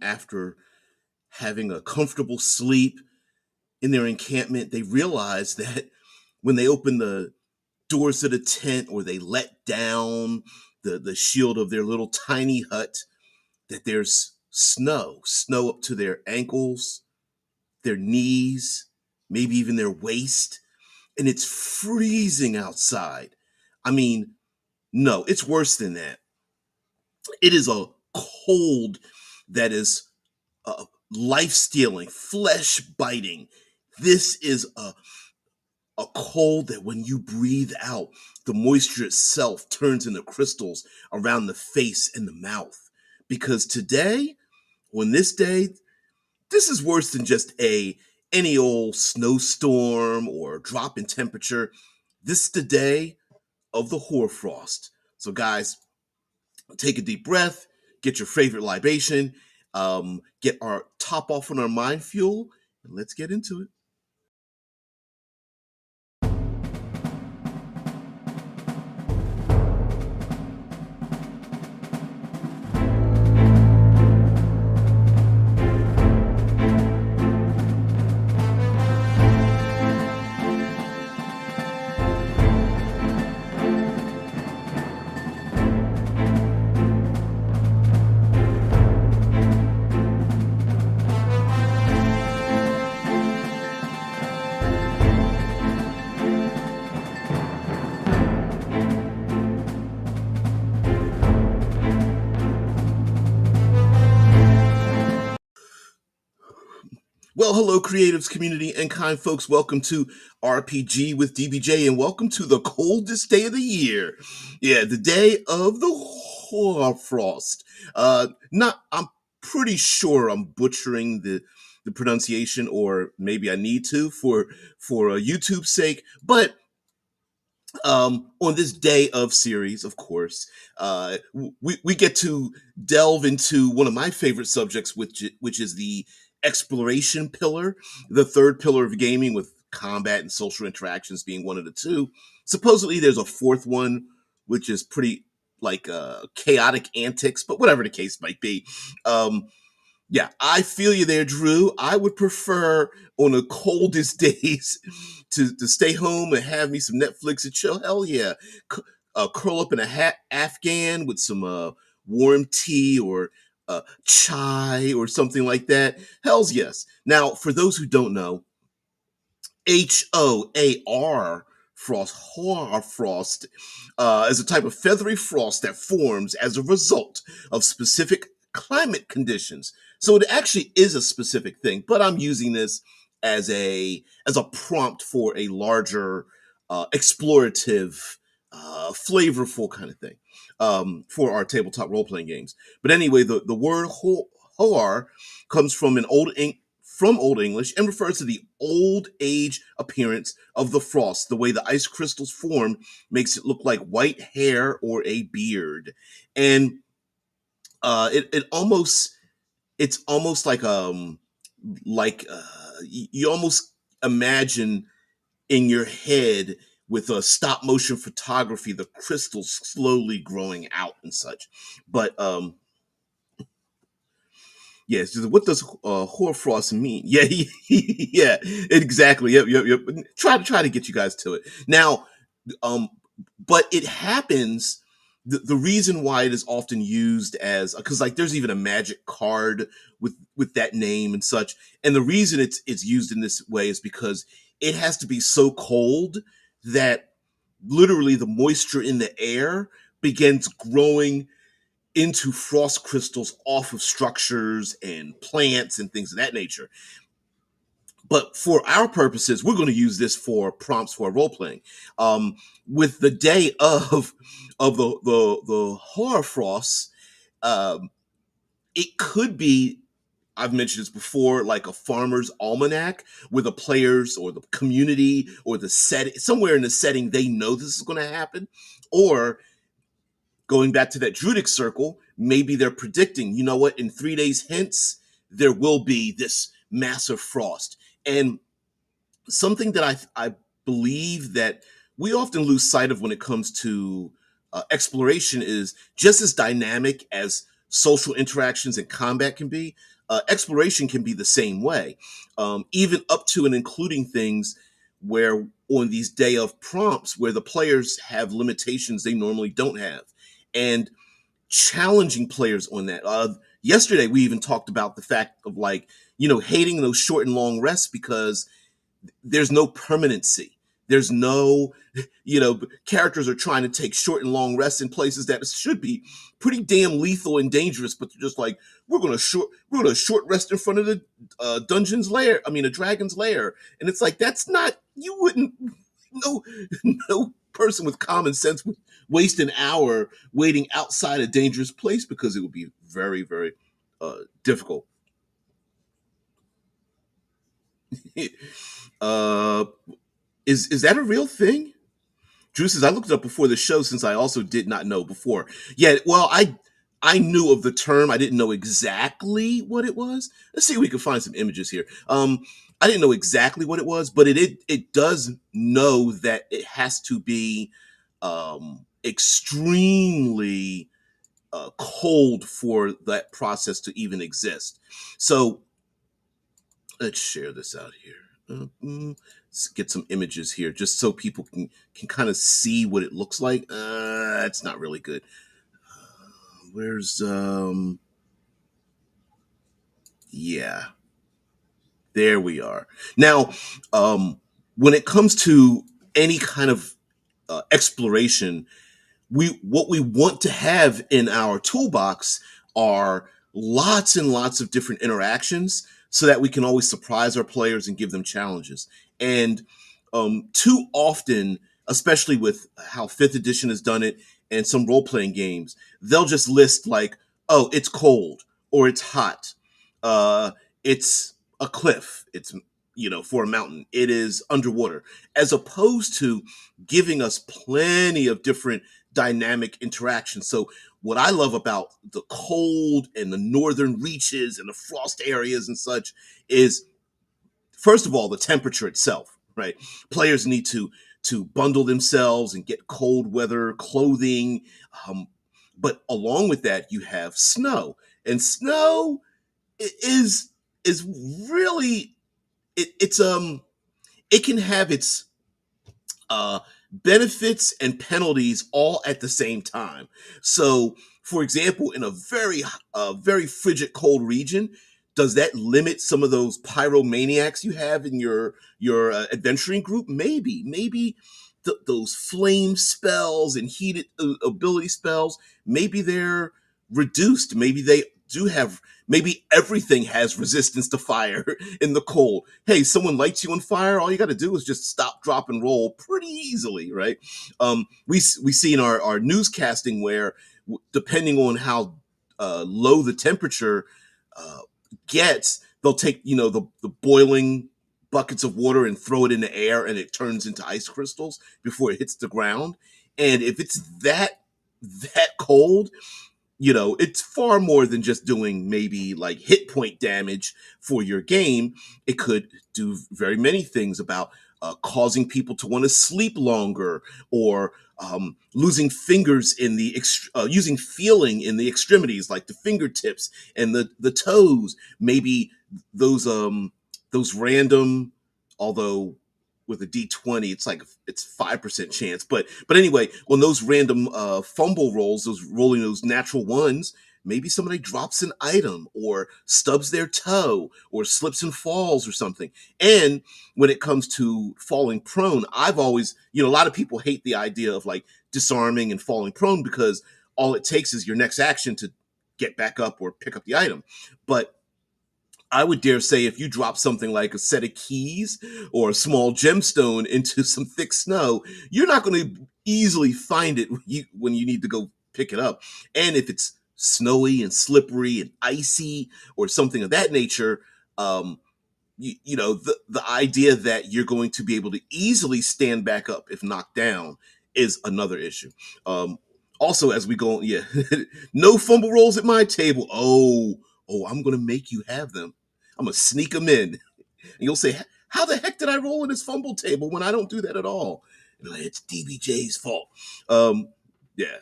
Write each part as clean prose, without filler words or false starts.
after having a comfortable sleep in their encampment, they realize that when they open the doors of the tent or they let down the shield of their little tiny hut, that there's snow up to their ankles, their knees, maybe even their waist, and it's freezing outside. I mean, no, it's worse than that. It is a cold that is life stealing, flesh biting. This is a cold that when you breathe out, the moisture itself turns into crystals around the face and the mouth. Because today, on this day, this is worse than just a any old snowstorm or drop in temperature. This is the day of the hoarfrost. So, guys, take a deep breath, get your favorite libation, get our top off on our mind fuel, and let's get into it. Well, hello, creatives, community, and kind folks. Welcome to RPG with DBJ, and welcome to the coldest day of the year. Yeah, the day of the hoarfrost. I'm pretty sure I'm butchering the pronunciation, or maybe I need to for YouTube's sake. But on this day of series, of course, we get to delve into one of my favorite subjects, which is the exploration pillar, the third pillar of gaming, with combat and social interactions being one of the two. Supposedly, there's a fourth one, which is pretty like chaotic antics, but whatever the case might be. Um, yeah, I feel you there, Drew. I would prefer on the coldest days to stay home and have me some Netflix and chill. Hell yeah. Curl up in a Afghan with some warm tea or chai or something like that. Hell's yes. Now, for those who don't know, HOAR frost is a type of feathery frost that forms as a result of specific climate conditions. So it actually is a specific thing, but I'm using this as a prompt for a larger explorative, flavorful kind of thing for our tabletop role playing games. But anyway, the word hoar comes from from Old English and refers to the old age appearance of the frost. The way the ice crystals form makes it look like white hair or a beard, and it's almost you almost imagine in your head with a stop motion photography the crystals slowly growing out and such. But yes, what does hoarfrost mean? Yeah, yeah, exactly. Yep. Try to get you guys to it now. Um, but it happens. The reason why it is often used as, because like there's even a magic card with that name and such, and the reason it's used in this way is because it has to be so cold that literally the moisture in the air begins growing into frost crystals off of structures and plants and things of that nature. But for our purposes, we're going to use this for prompts for role playing. With the day of the horror frosts, um, it could be. I've mentioned this before, like a farmer's almanac, where the players or the community or the set somewhere in the setting they know this is going to happen, or going back to that Druidic circle, maybe they're predicting, you know what, in 3 days hence, there will be this massive frost. And something that I believe that we often lose sight of when it comes to exploration is just as dynamic as social interactions and combat can be, exploration can be the same way, even up to and including things where on these day of prompts where the players have limitations they normally don't have, and challenging players on that. Yesterday we even talked about the fact of, like, hating those short and long rests because there's no permanency. There's no, characters are trying to take short and long rests in places that should be pretty damn lethal and dangerous, but they're just like, we're gonna short rest in front of the dungeon's lair. I mean, a dragon's lair, and it's like, that's not, you wouldn't, no, no person with common sense would waste an hour waiting outside a dangerous place because it would be very, very difficult. uh, is that a real thing? Drew says, I looked it up before the show since I also did not know before. Yeah, well, I knew of the term. I didn't know exactly what it was. Let's see if we can find some images here. I didn't know exactly what it was, but it does know that it has to be extremely cold for that process to even exist. So let's share this out here. Let's get some images here, just so people can kind of see what it looks like. It's not really good. Where's Yeah, there we are. Now, when it comes to any kind of exploration, what we want to have in our toolbox are lots and lots of different interactions so that we can always surprise our players and give them challenges. And too often, especially with how fifth edition has done it and some role-playing games, they'll just list like, oh, it's cold, or it's hot, uh, it's a cliff, it's, for a mountain, it is underwater, as opposed to giving us plenty of different dynamic interaction. So what I love about the cold and the northern reaches and the frost areas and such is, first of all, the temperature itself, right? Players need to bundle themselves and get cold weather clothing. Um, but along with that, you have snow, and snow is really, it can have its uh, benefits and penalties all at the same time. So, for example, in a very frigid, cold region, does that limit some of those pyromaniacs you have in your adventuring group? Maybe those flame spells and heated ability spells. Maybe they're reduced. Maybe they do have. Maybe everything has resistance to fire in the cold. Hey, someone lights you on fire, all you got to do is just stop, drop, and roll pretty easily, right? We see in our newscasting where, depending on how low the temperature uh, gets, they'll take, the boiling buckets of water and throw it in the air, and it turns into ice crystals before it hits the ground. And if it's that cold, it's far more than just doing maybe like hit point damage for your game. It could do very many things about causing people to want to sleep longer, or losing fingers in using feeling in the extremities, like the fingertips and the toes. Maybe those random, although with a D20, it's like it's 5% chance. But anyway, on those random fumble rolls, those rolling those natural ones, maybe somebody drops an item or stubs their toe or slips and falls or something. And when it comes to falling prone, I've always, a lot of people hate the idea of like disarming and falling prone because all it takes is your next action to get back up or pick up the item. But I would dare say if you drop something like a set of keys or a small gemstone into some thick snow, you're not going to easily find it when you need to go pick it up. And if it's snowy and slippery and icy or something of that nature, um, the idea that you're going to be able to easily stand back up if knocked down is another issue. Also, as we go, yeah, no fumble rolls at my table. Oh, I'm gonna make you have them. I'm gonna sneak them in. And you'll say, how the heck did I roll in this fumble table when I don't do that at all? And like, it's DBJ's fault. Yeah.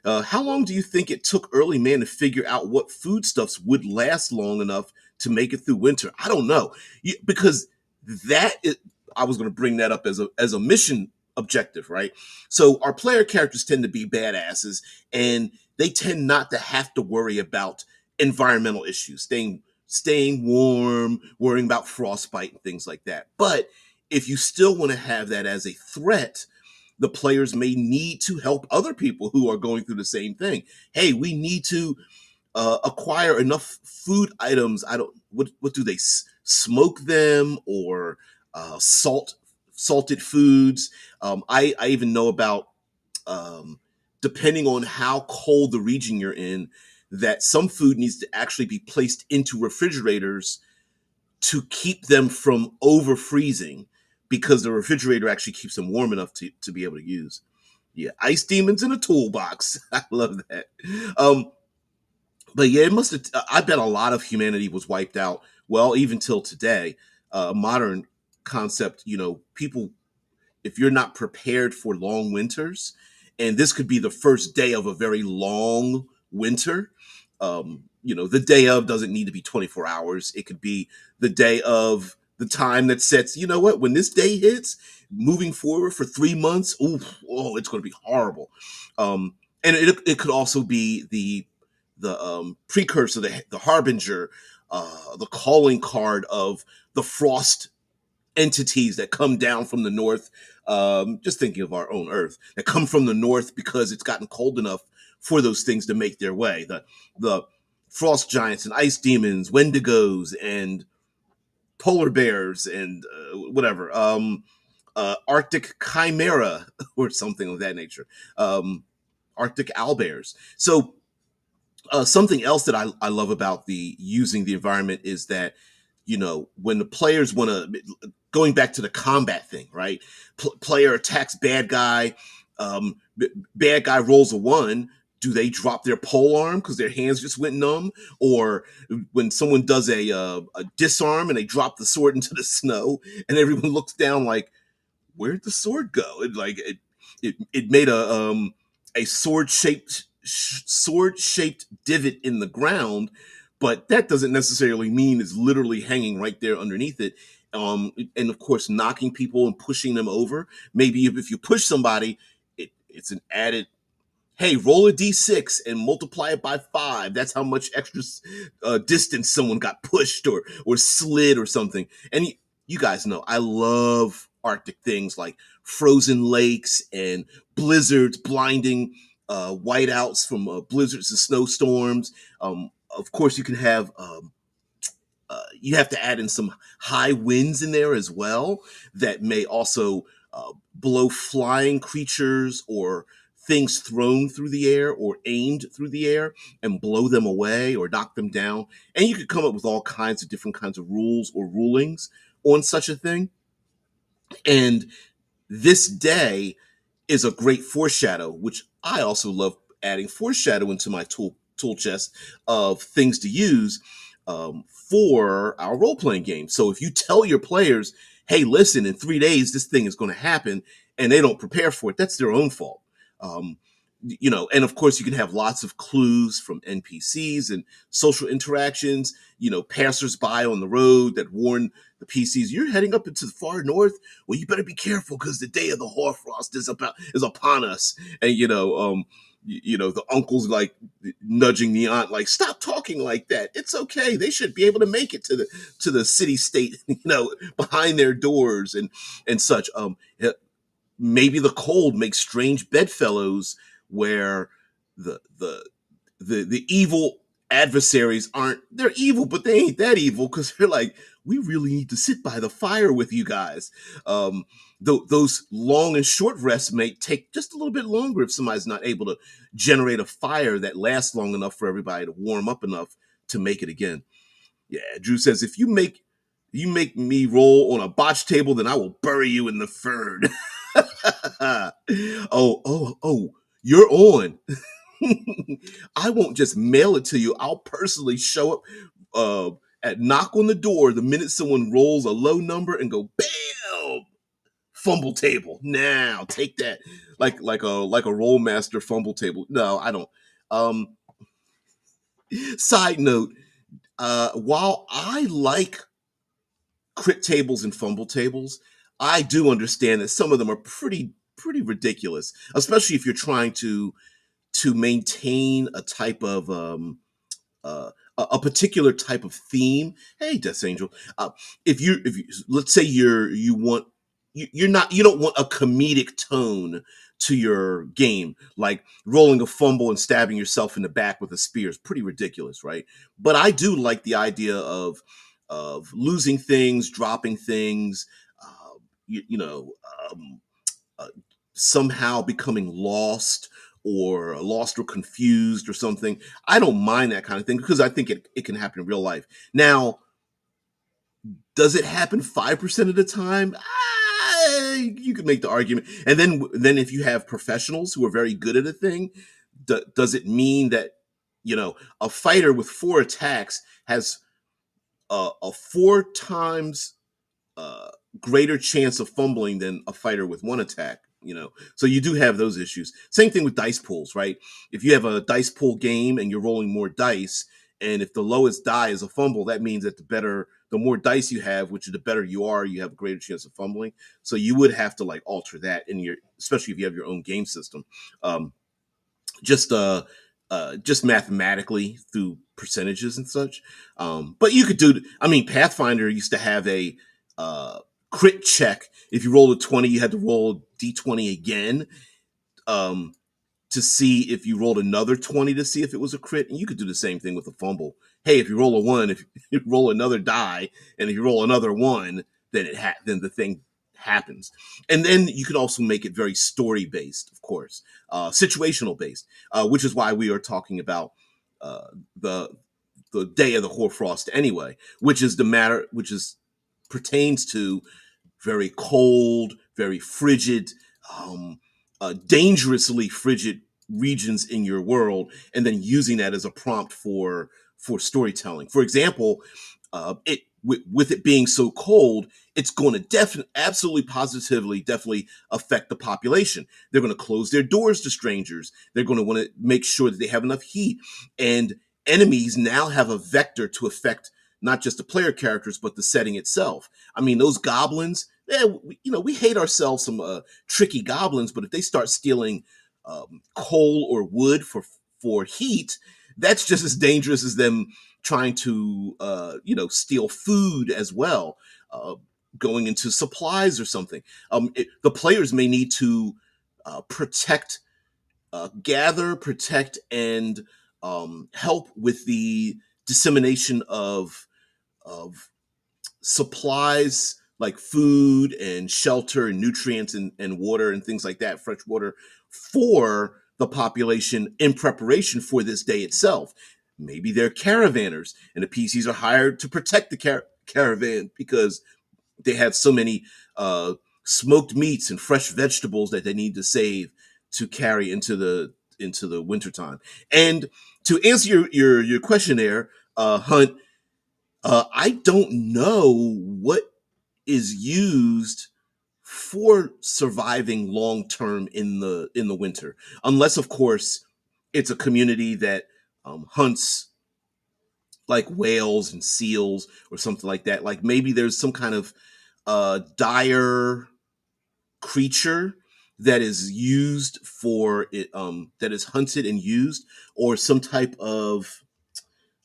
How long do you think it took early man to figure out what foodstuffs would last long enough to make it through winter? I don't know. Because that is, I was going to bring that up as a mission objective, right? So our player characters tend to be badasses, and they tend not to have to worry about environmental issues, staying warm, worrying about frostbite and things like that. But if you still want to have that as a threat, the players may need to help other people who are going through the same thing. Hey, we need to acquire enough food items. I don't. What do they smoke them or salted foods? I even know about um, depending on how cold the region you're in, that some food needs to actually be placed into refrigerators to keep them from over freezing, because the refrigerator actually keeps them warm enough to be able to use. Yeah, ice demons in a toolbox. I love that. Um, but yeah, it must have. I bet a lot of humanity was wiped out. Well, even till today, modern concept. People, if you're not prepared for long winters, and this could be the first day of a very long winter. The day of doesn't need to be 24 hours. It could be the day of the time that sets, you know what, when this day hits, moving forward for 3 months, it's going to be horrible. And it could also be the precursor, the harbinger, the calling card of the frost entities that come down from the north. Just thinking of our own Earth, that come from the north because it's gotten cold enough for those things to make their way. The frost giants and ice demons, wendigos and polar bears and whatever. Arctic chimera or something of that nature. Arctic owlbears. So something else that I love about the using the environment is that, when the players want to, going back to the combat thing, right? Player attacks bad guy, bad guy rolls a one. Do they drop their pole arm because their hands just went numb? Or when someone does a disarm and they drop the sword into the snow, and everyone looks down like, where'd the sword go? It made a sword shaped divot in the ground, but that doesn't necessarily mean it's literally hanging right there underneath it. And of course, knocking people and pushing them over. Maybe if you push somebody, it's an added. Hey, roll a d6 and multiply it by 5. That's how much extra distance someone got pushed or slid or something. And you guys know I love Arctic things like frozen lakes and blizzards, blinding whiteouts from blizzards and snowstorms. Of course, you can have you have to add in some high winds in there as well that may also blow flying creatures or things thrown through the air or aimed through the air and blow them away or knock them down. And you could come up with all kinds of different kinds of rules or rulings on such a thing. And this day is a great foreshadow, which I also love adding foreshadow into my tool chest of things to use for our role playing game. So if you tell your players, "Hey, listen, in 3 days this thing is going to happen," and they don't prepare for it, that's their own fault. Um, and of course you can have lots of clues from NPCs and social interactions, passersby on the road that warn the PCs, "You're heading up into the far north. Well, you better be careful because the day of the hoarfrost is upon us." And the uncle's like nudging the aunt, like, "Stop talking like that. It's okay. They should be able to make it to the city state, behind their doors and such." Maybe the cold makes strange bedfellows where the the the evil adversaries they're evil, but they ain't that evil because they're like, "We really need to sit by the fire with you guys." Those long and short rests may take just a little bit longer if somebody's not able to generate a fire that lasts long enough for everybody to warm up enough to make it again. Yeah, Drew says, "If you make me roll on a botch table, then I will bury you in the fern." Oh, you're on. I won't just mail it to you. I'll personally show up at knock on the door the minute someone rolls a low number and go, "Bam! fumble table. Now take that, like a roll master fumble table. No, I don't. Um, Side note: while I like crit tables and fumble tables, I do understand that some of them are pretty ridiculous, especially if you're trying to maintain a type of a particular type of theme. Hey, Death Angel, if you let's say you want you don't want a comedic tone to your game, like rolling a fumble and stabbing yourself in the back with a spear is pretty ridiculous, right? But I do like the idea of losing things, dropping things, uh, you know, um, uh, somehow becoming lost or confused or something. I don't mind that kind of thing because I think it can happen in real life. Now, does it happen 5% of the time? You can make the argument. And then if you have professionals who are very good at a thing, does it mean that a fighter with 4 attacks has a 4 times uh, greater chance of fumbling than a fighter with 1 attack? So you do have those issues. Same thing with dice pools, right? If you have a dice pool game and you're rolling more dice, and if the lowest die is a fumble, that means that the more dice you have, which is the better you are, you have a greater chance of fumbling. So you would have to like alter that in your, especially if you have your own game system. um, just just mathematically through percentages and such. But you could do. I mean, Pathfinder used to have a uh, crit check. If you rolled a 20, you had to roll d20 again. Um, to see if you rolled another 20 to see if it was a crit. And you could do the same thing with a fumble. Hey, if you roll a 1, if you roll another die, and if you roll another 1, then the thing happens. And then you can also make it very story based, of course, situational based, which is why we are talking about uh, the the day of the hoarfrost anyway, which is pertains to very cold, very frigid, um, dangerously frigid regions in your world, and then using that as a prompt for storytelling. For example, with it being so cold, it's going to definitely, absolutely, positively, definitely affect the population. They're going to close their doors to strangers. They're going to want to make sure that they have enough heat, and enemies now have a vector to affect not just the player characters but the setting itself. I mean, those goblins, we hate ourselves some tricky goblins, but if they start stealing coal or wood for heat, that's just as dangerous as them trying to steal food as well, uh, going into supplies or something. The players may need to protect, gather, protect, and help with the dissemination of supplies like food and shelter and nutrients and water and things like that, fresh water, for the population in preparation for this day itself. Maybe they're caravanners and the PCs are hired to protect the caravan because they have so many smoked meats and fresh vegetables that they need to save to carry into the wintertime. And to answer your question there, Hunt, I don't know what is used for surviving long term in the winter, unless of course it's a community that hunts like whales and seals or something like that. Like maybe there's some kind of dire creature that is used for it, that is hunted and used, or some type of,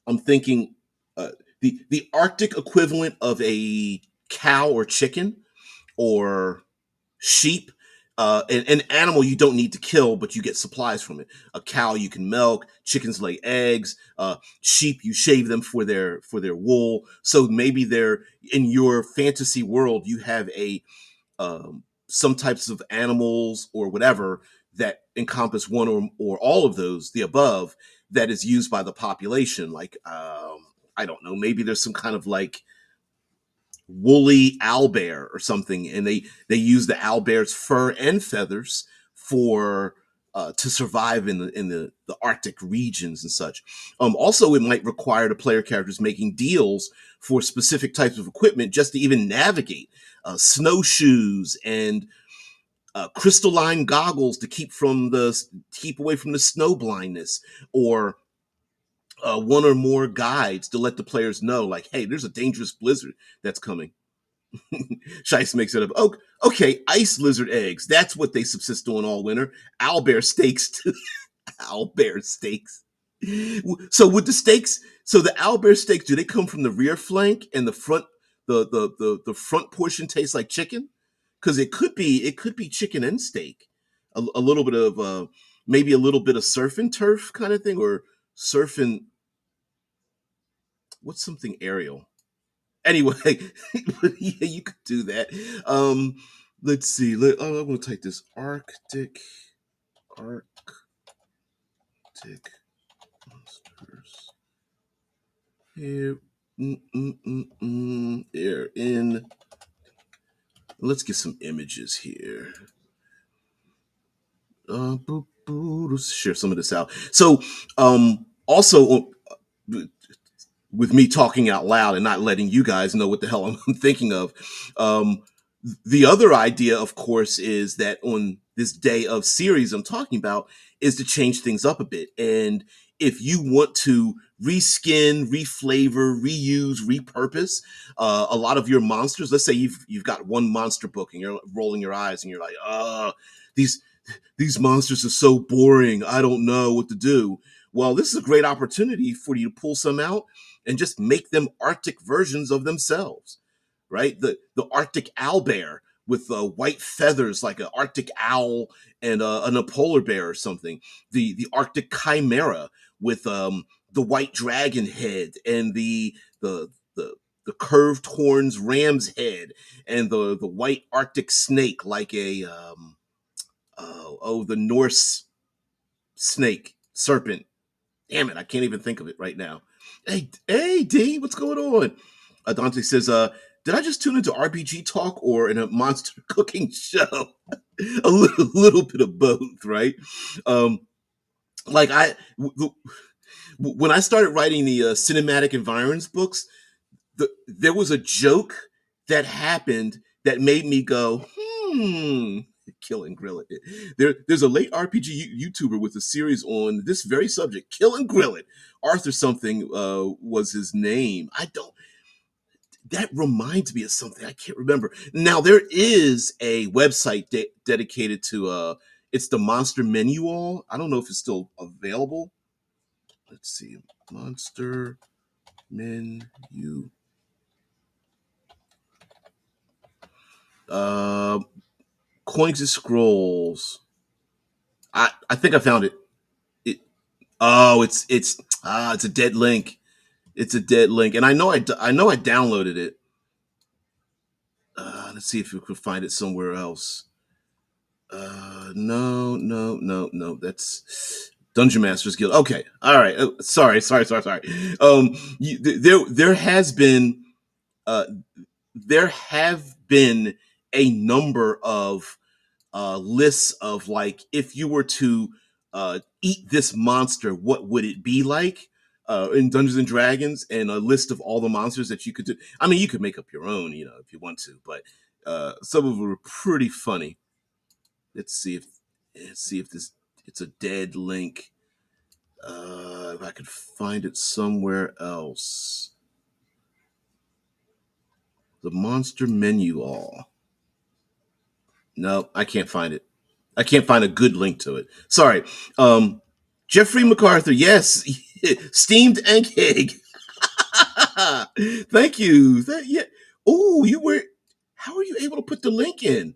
I'm thinking, uh, the Arctic equivalent of a cow or chicken or sheep. An animal you don't need to kill, but you get supplies from it. A cow you can milk. Chickens lay eggs. Sheep you shave them for their wool. So maybe they're in your fantasy world. You have some types of animals or whatever that encompass one or all of those, the above, that is used by the population. Like, I don't know, maybe there's some kind of like woolly owlbear or something, and they use the owlbear's fur and feathers for to survive in the Arctic regions and such. Also, it might require the player characters making deals for specific types of equipment just to even navigate. Snowshoes and crystalline goggles to keep away from the snow blindness, or one or more guides to let the players know, like, hey, there's a dangerous blizzard that's coming. Shice makes it up. Oh, okay, ice lizard eggs. That's what they subsist on all winter. Owlbear steaks too. Owlbear steaks. So with the steaks, so the owlbear steaks, do they come from the rear flank and the front? The front portion tastes like chicken, because it could be chicken and steak. A little bit of maybe a little bit of surf and turf kind of thing, or surf and what's something aerial. Anyway, yeah, you could do that. Let's see. I'm going to type this Arctic monsters here. Here in. Let's get some images here. Let's share some of this out. So, also, with me talking out loud and not letting you guys know what the hell I'm thinking of. Um, the other idea, of course, is that on this day of series I'm talking about is to change things up a bit. And if you want to reskin, reflavor, reuse, repurpose a lot of your monsters, let's say you've got one monster book and you're rolling your eyes and you're like, these these monsters are so boring. I don't know what to do. Well, this is a great opportunity for you to pull some out and just make them Arctic versions of themselves, right? The Arctic owlbear with white feathers like an Arctic owl and a polar bear or something. The Arctic chimera with the white dragon head and the the the curved horns ram's head, and the white Arctic snake like a the Norse snake serpent. Damn it, I can't even think of it right now. Hey, D, what's going on? Dante says, did I just tune into RPG talk or in a monster cooking show? A little bit of both, right? Um, like when I started writing the cinematic environments books, there was a joke that happened that made me go, kill and grill it. There's a late RPG YouTuber with a series on this very subject, kill and grill it. Arthur something was his name. I don't. That reminds me of something I can't remember. Now there is a website dedicated to it's the Monster Manual. I don't know if it's still available. Let's see, Monster Menu. Uh, Coins and Scrolls. I think I found it. It it's a dead link. It's a dead link, and I know I downloaded it. Let's see if we could find it somewhere else. No. That's Dungeon Masters Guild. Okay, all right. Sorry. There has been uh, there have been a number of lists of, like, if you were to eat this monster, what would it be like in Dungeons and Dragons, and a list of all the monsters that you could do. I mean, you could make up your own, if you want to, but some of them were pretty funny. Let's see if this it's a dead link. If I could find it somewhere else. The monster menu all. No, I can't find it. I can't find a good link to it. Sorry. Jeffrey MacArthur, yes. Steamed egg egg. Thank you. Yeah. Oh, you were. How are you able to put the link in?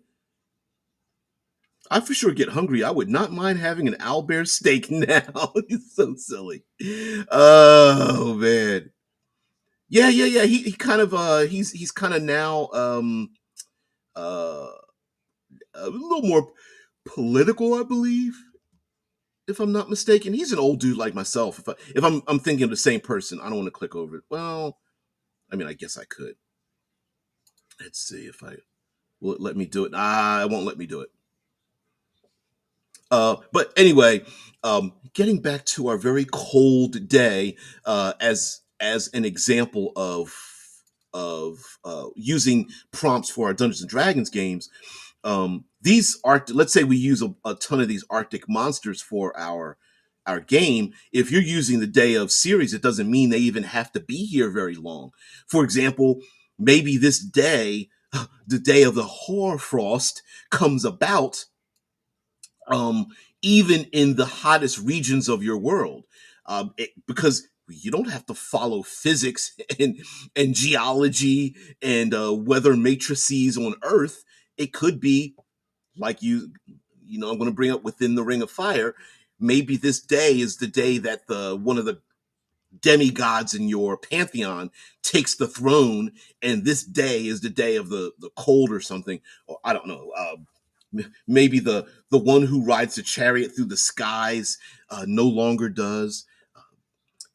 I for sure get hungry. I would not mind having an owlbear steak now. He's so silly. Oh man. Yeah. He kind of he's kind of now uh a little more political, I believe, if I'm not mistaken. He's an old dude like myself. If I'm thinking of the same person, I don't want to click over it. Well, I mean, I guess I could. Let's see if I will it let me do it. It won't let me do it. But anyway, getting back to our very cold day, as an example of using prompts for our Dungeons and Dragons games. These let's say we use a ton of these Arctic monsters for our game. If you're using the day of series, it doesn't mean they even have to be here very long. For example, maybe this day, the day of the hoar frost, comes about um, even in the hottest regions of your world, because you don't have to follow physics and geology and weather matrices on Earth. It could be like I'm going to bring up within the Ring of Fire. Maybe this day is the day that the one of the demigods in your pantheon takes the throne, and this day is the day of the cold or something. Or I don't know. Maybe the one who rides the chariot through the skies no longer does.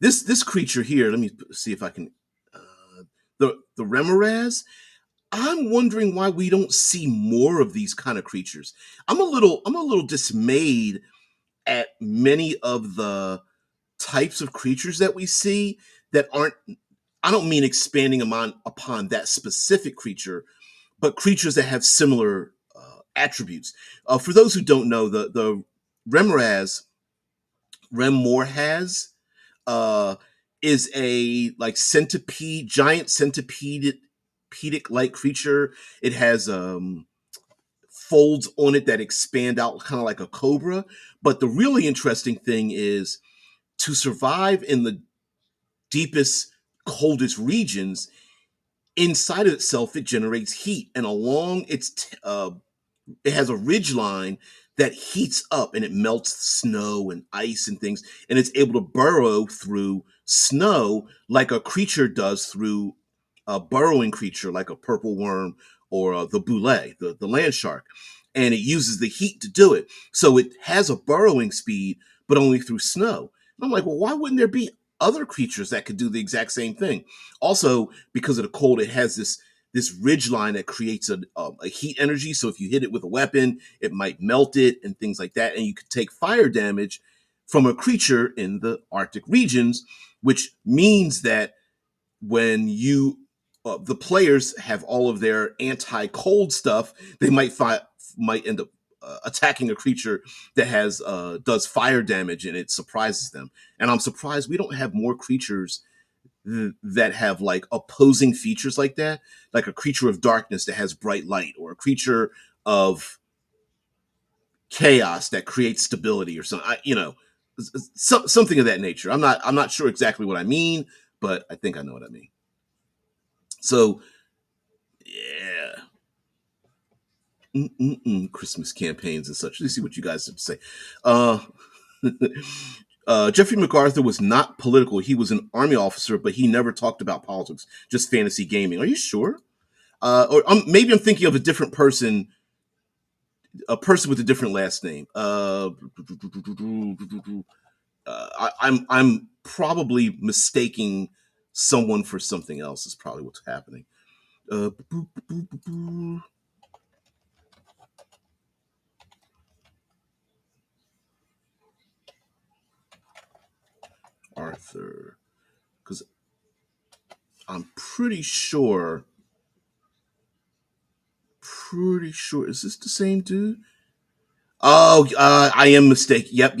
This creature here. Let me see if I can. The Remoraz. I'm wondering why we don't see more of these kind of creatures. I'm a little dismayed at many of the types of creatures that we see that aren't. I don't mean expanding upon that specific creature, but creatures that have similar attributes. For those who don't know, the Remoraz Remmorhaz uh, is a like centipede, giant centipede, pedic like creature. It has folds on it that expand out kind of like a cobra. But the really interesting thing is to survive in the deepest, coldest regions. Inside of itself, it generates heat, and along it has a ridge line that heats up and it melts snow and ice and things, and it's able to burrow through snow like a creature does through a burrowing creature like a purple worm or the boulet, the land shark. And it uses the heat to do it. So it has a burrowing speed, but only through snow. And I'm like, well, why wouldn't there be other creatures that could do the exact same thing? Also, because of the cold, it has this ridge line that creates a heat energy. So if you hit it with a weapon, it might melt it and things like that. And you could take fire damage from a creature in the Arctic regions, which means that when the players have all of their anti-cold stuff, they might end up attacking a creature that has does fire damage, and it surprises them. And I'm surprised we don't have more creatures that have like opposing features like that, like a creature of darkness that has bright light, or a creature of chaos that creates stability, or something. Something of that nature. I'm not sure exactly what I mean, but I think I know what I mean. So yeah. Christmas campaigns and such. Let's see what you guys have to say. Uh, Jeffrey MacArthur was not political. He was an army officer, but he never talked about politics, just fantasy gaming. Are you sure? Or maybe I'm thinking of a different person, a person with a different last name. I'm probably mistaking someone for something else. Is probably what's happening. Uh, Arthur, because I'm pretty sure. Is this the same dude? Oh, I am mistaken. Yep.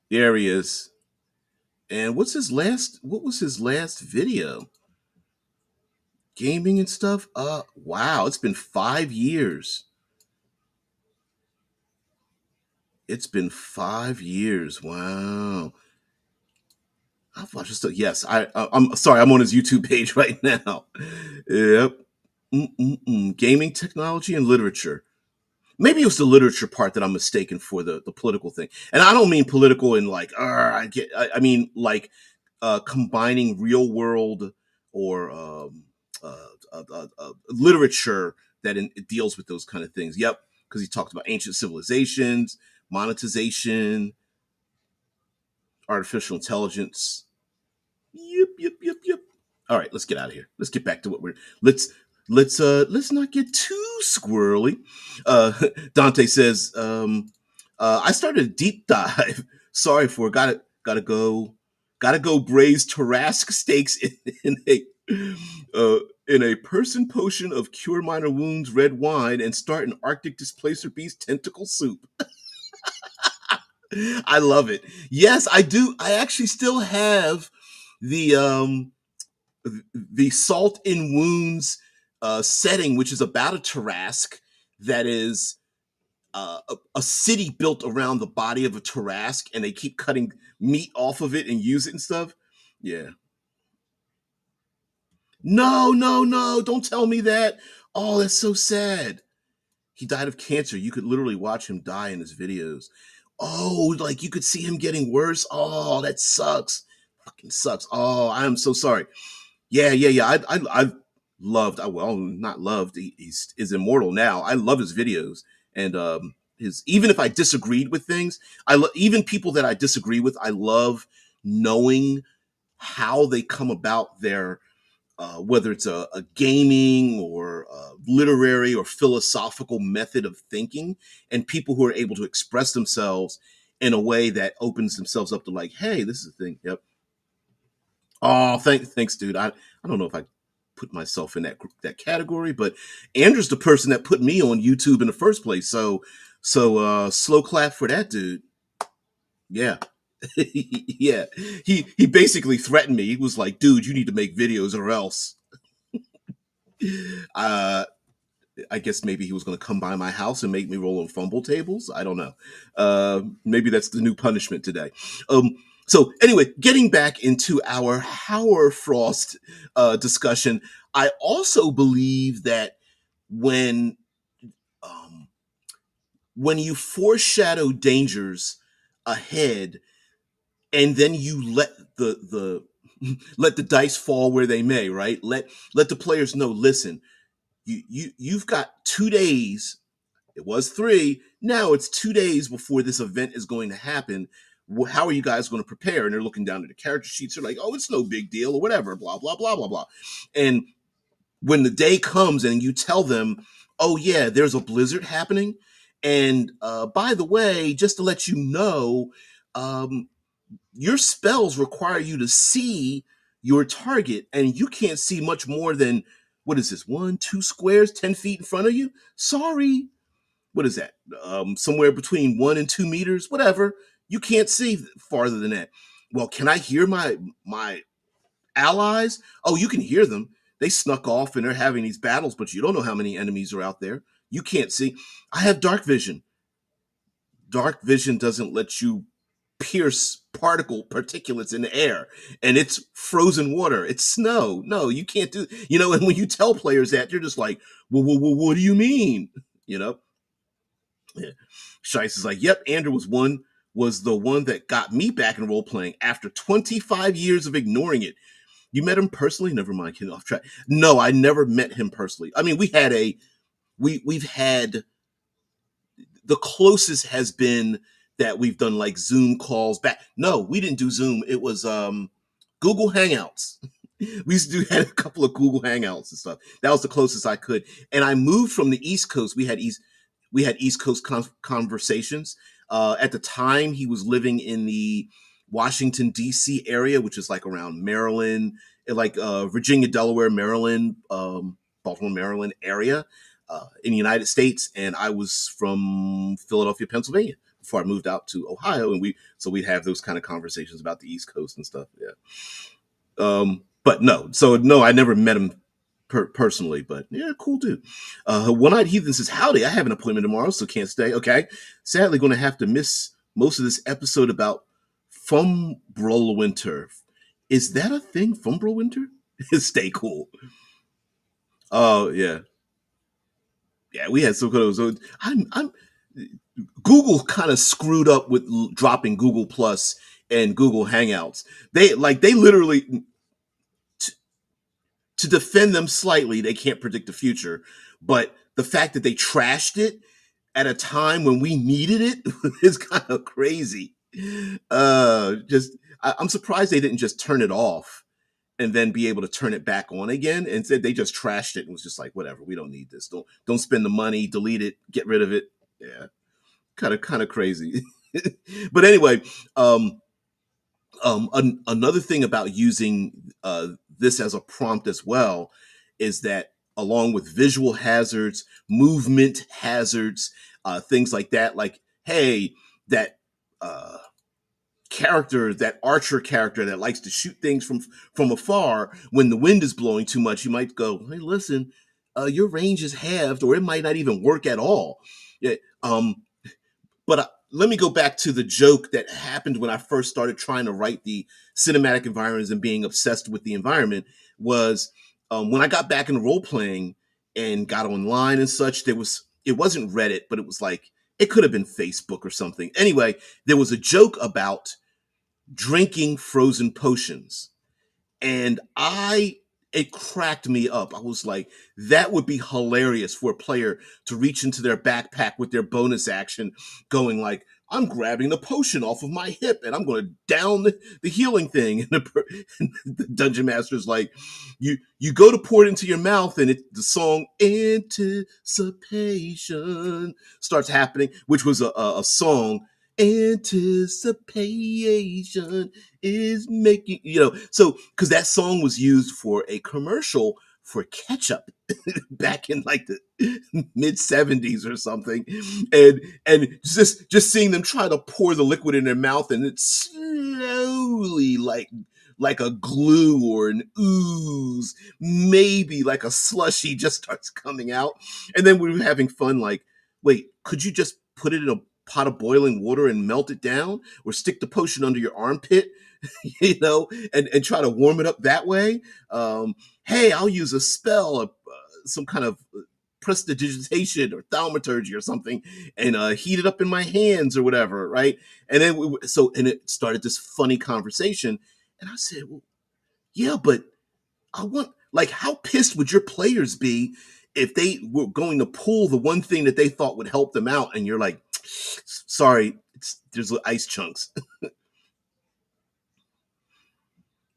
There he is. And what was his last video? Gaming and stuff? Wow, it's been 5 years. It's been 5 years. Wow. I've watched this stuff. Yes, I'm sorry. I'm on his YouTube page right now. Yep. Gaming technology and literature. Maybe it was the literature part that I'm mistaken for the political thing. And I don't mean political in like, I mean like combining real world or literature that it deals with those kind of things. Yep, because he talked about ancient civilizations, monetization, artificial intelligence. Yep. All right, let's get out of here. Let's get back to what we're let's not get too squirrely. Uh Dante says I started a deep dive. Sorry for gotta go braise Tarrasque steaks in a in a person potion of cure minor wounds, red wine, and start an Arctic displacer beast tentacle soup. I love it. Yes, I do. I actually still have the the salt in wounds setting, which is about a Tarrasque that is a city built around the body of a Tarrasque, and they keep cutting meat off of it and use it and stuff. Yeah. No, no, no! Don't tell me that. Oh, that's so sad. He died of cancer. You could literally watch him die in his videos. Oh, like you could see him getting worse. Oh, that sucks. Fucking sucks. Oh, I am so sorry. Yeah, yeah, yeah. I've loved. Well, not loved. He's is immortal now. I love his videos and his. Even if I disagreed with things, even people that I disagree with. I love knowing how they come about their whether it's a gaming or literary or philosophical method of thinking, and people who are able to express themselves in a way that opens themselves up to like, hey, this is a thing. Yep. Oh, thanks, dude. I don't know if I put myself in that category, but Andrew's the person that put me on YouTube in the first place. So slow clap for that dude. Yeah. Yeah. He basically threatened me. He was like, dude, you need to make videos or else. Uh I guess maybe he was going to come by my house and make me roll on fumble tables. I don't know. Maybe that's the new punishment today. Um, so anyway, getting back into our Hauer Frost discussion, I also believe that when um, when you foreshadow dangers ahead, and then you let let the dice fall where they may, right? Let the players know. Listen, you've got 2 days. It was 3. Now it's 2 days before this event is going to happen. How are you guys going to prepare? And they're looking down at the character sheets. They're like, oh, it's no big deal or whatever, blah, blah, blah, blah, blah. And when the day comes and you tell them, oh, yeah, there's a blizzard happening. And by the way, just to let you know, um, your spells require you to see your target, and you can't see much more than, what is this, 1, 2 squares, 10 feet in front of you? Sorry, what is that? Somewhere between 1 and 2 meters, whatever. You can't see farther than that. Well, can I hear my allies? Oh, you can hear them. They snuck off and they're having these battles, but you don't know how many enemies are out there. You can't see. I have dark vision. Dark vision doesn't let you pierce particulates in the air, and it's frozen water, it's snow. No, you can't do, and when you tell players that, they're just like, well, what do you mean? you know Yeah. Shice is like, yep, Andrew was the one that got me back in role playing after 25 years of ignoring it. You met him personally? Never mind, getting off track. No, I never met him personally. I mean, we've had the closest has been that we've done like Zoom calls back. No, we didn't do Zoom. It was Google Hangouts. We used to do had a couple of Google Hangouts and stuff. That was the closest I could. And I moved from the East Coast. We had East Coast conversations. At the time, he was living in the Washington D.C. area, which is like around Maryland, like Virginia, Delaware, Maryland, Baltimore, Maryland area in the United States, and I was from Philadelphia, Pennsylvania before I moved out to Ohio, and we'd have those kind of conversations about the East Coast and stuff. Yeah. But no, so no, I never met him personally, but yeah, cool dude. One-Eyed Heathen says, howdy, I have an appointment tomorrow, so can't stay. Okay. Sadly, going to have to miss most of this episode about Fumbrolwinter. Is that a thing, Fumbrolwinter? Stay cool. Oh, yeah. Yeah, we had some kind of. So I'm Google kind of screwed up with dropping Google Plus and Google Hangouts. They literally to defend them slightly, they can't predict the future, but the fact that they trashed it at a time when we needed it is kind of crazy. Just I'm surprised they didn't just turn it off and then be able to turn it back on again. And said they just trashed it and was just like, whatever, we don't need this. Don't spend the money, delete it, get rid of it. Yeah, kind of crazy. But anyway, um, another thing about using this as a prompt as well is that along with visual hazards, movement hazards, things like that, like hey, that uh, character, that archer character that likes to shoot things from afar, when the wind is blowing too much, you might go, hey, listen, your range is halved, or it might not even work at all. Yeah, but let me go back to the joke that happened when I first started trying to write the cinematic environments and being obsessed with the environment. Was when I got back into role playing and got online and such. It wasn't Reddit, but it was like it could have been Facebook or something. Anyway, there was a joke about drinking frozen potions, and I it cracked me up. I was like, that would be hilarious for a player to reach into their backpack with their bonus action, going like, I'm grabbing the potion off of my hip and I'm going to down the healing thing. And the dungeon master's like, you go to pour it into your mouth, and the song Anticipation starts happening, which was a song. Anticipation is making, so because that song was used for a commercial for ketchup back in like the mid 70s or something, and just seeing them try to pour the liquid in their mouth, and it slowly, like a glue or an ooze, maybe like a slushy, just starts coming out. And then we were having fun like, wait, could you just put it in a pot of boiling water and melt it down, or stick the potion under your armpit, and try to warm it up that way. Hey, I'll use a spell, some kind of prestidigitation or thaumaturgy or something, and heat it up in my hands or whatever, right? And then and it started this funny conversation, and I said, well, yeah, but I want, like, how pissed would your players be if they were going to pull the one thing that they thought would help them out, and you're like, sorry, there's ice chunks.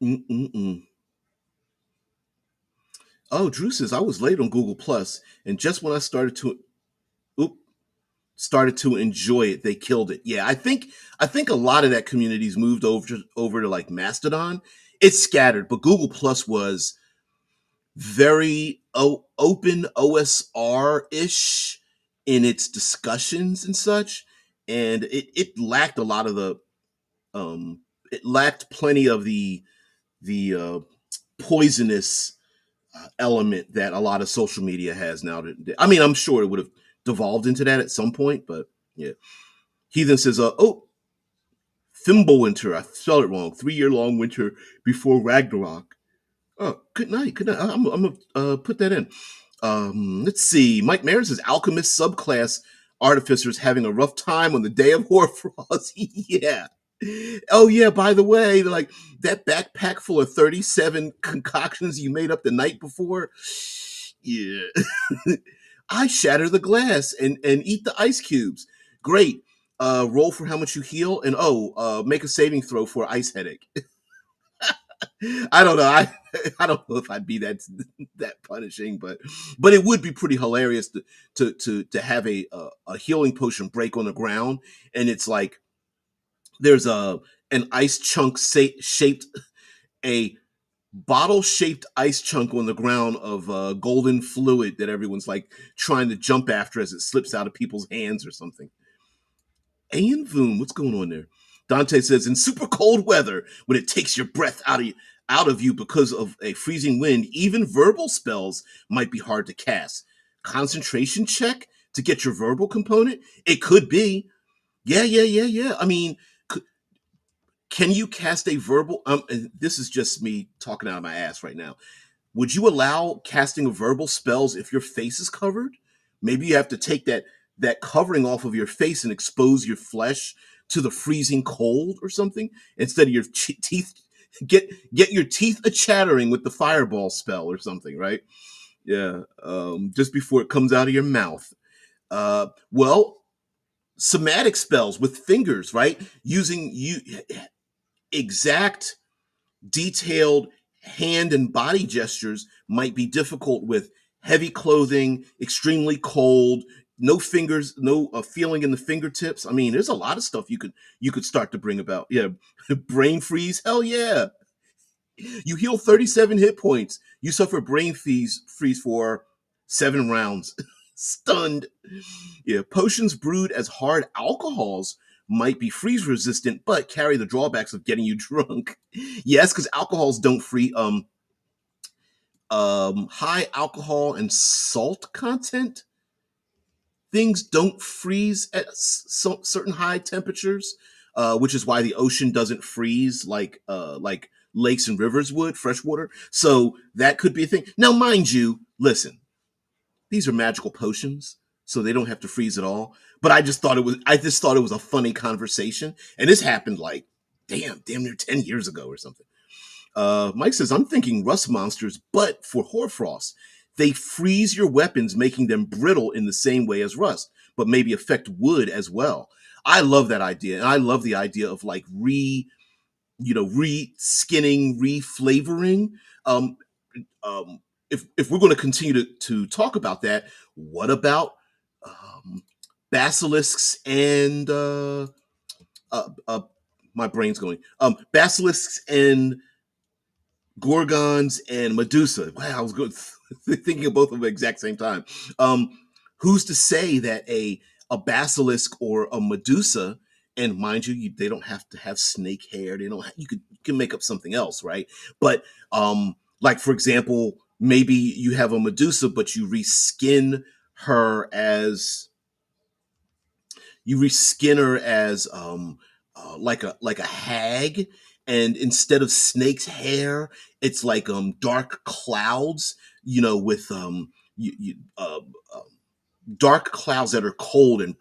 Mm-mm-mm. Oh, Drew says I was late on Google Plus, and just when I oop, started to enjoy it, they killed it. Yeah, I think a lot of that community's moved over to like Mastodon. It's scattered, but Google Plus was very open OSR ish in its discussions and such, and it lacked a lot of the it lacked plenty of the poisonous element that a lot of social media has now. I mean, I'm sure it would have devolved into that at some point, but yeah. Heathen says, oh, Thimblewinter. I spelled it wrong. 3 year long winter before Ragnarok. Oh, good night. Good night. I'm going to put that in. Let's see. Mike Mayer says, Alchemist subclass artificers having a rough time on the day of Hoarfrost. Yeah. Oh yeah, by the way, like that backpack full of 37 concoctions you made up the night before. Yeah. I shatter the glass and eat the ice cubes. Great. Roll for how much you heal, and make a saving throw for ice headache. I don't know. I don't know if I'd be that punishing, but it would be pretty hilarious to have a healing potion break on the ground, and it's like there's an ice chunk shaped, a bottle shaped ice chunk on the ground of golden fluid that everyone's like trying to jump after as it slips out of people's hands or something. Ayan Voom, what's going on there? Dante says, in super cold weather, when it takes your breath out of you because of a freezing wind, even verbal spells might be hard to cast. Concentration check to get your verbal component? It could be. Yeah. I mean, can you cast a verbal? This is just me talking out of my ass right now. Would you allow casting of verbal spells if your face is covered? Maybe you have to take that covering off of your face and expose your flesh to the freezing cold or something instead of your teeth. Get your teeth a chattering with the fireball spell or something, right? Yeah, just before it comes out of your mouth. Well, somatic spells with fingers, right? Using exact detailed hand and body gestures might be difficult with heavy clothing, extremely cold, no fingers, no feeling in the fingertips. I mean, there's a lot of stuff you could start to bring about. Yeah, brain freeze. Hell yeah. You heal 37 hit points. You suffer brain freeze for 7 rounds. Stunned. Yeah, potions brewed as hard alcohols might be freeze resistant, but carry the drawbacks of getting you drunk. Yes, because alcohols don't free. High alcohol and salt content things don't freeze at certain high temperatures, which is why the ocean doesn't freeze like lakes and rivers would, freshwater. So that could be a thing. Now, mind you, listen, these are magical potions, so they don't have to freeze at all. But I just thought it was a funny conversation, and this happened like damn near 10 years ago or something. Mike says, I'm thinking rust monsters, but for hoarfrost. They freeze your weapons, making them brittle in the same way as rust, but maybe affect wood as well. I love that idea. And I love the idea of like re-skinning, re-flavoring. Um, if we're going to continue to talk about that, what about um, basilisks and uh, uh, my brain's going basilisks and Gorgons and Medusa. Wow, I was good thinking of both of them at the exact same time. Um, who's to say that a basilisk or a Medusa, and mind you, they don't have to have snake hair. They don't. You can make up something else, right? But like for example, maybe you have a Medusa, but her as you reskin her as like a hag, and instead of snake's hair, it's like dark clouds, with dark clouds that are cold, and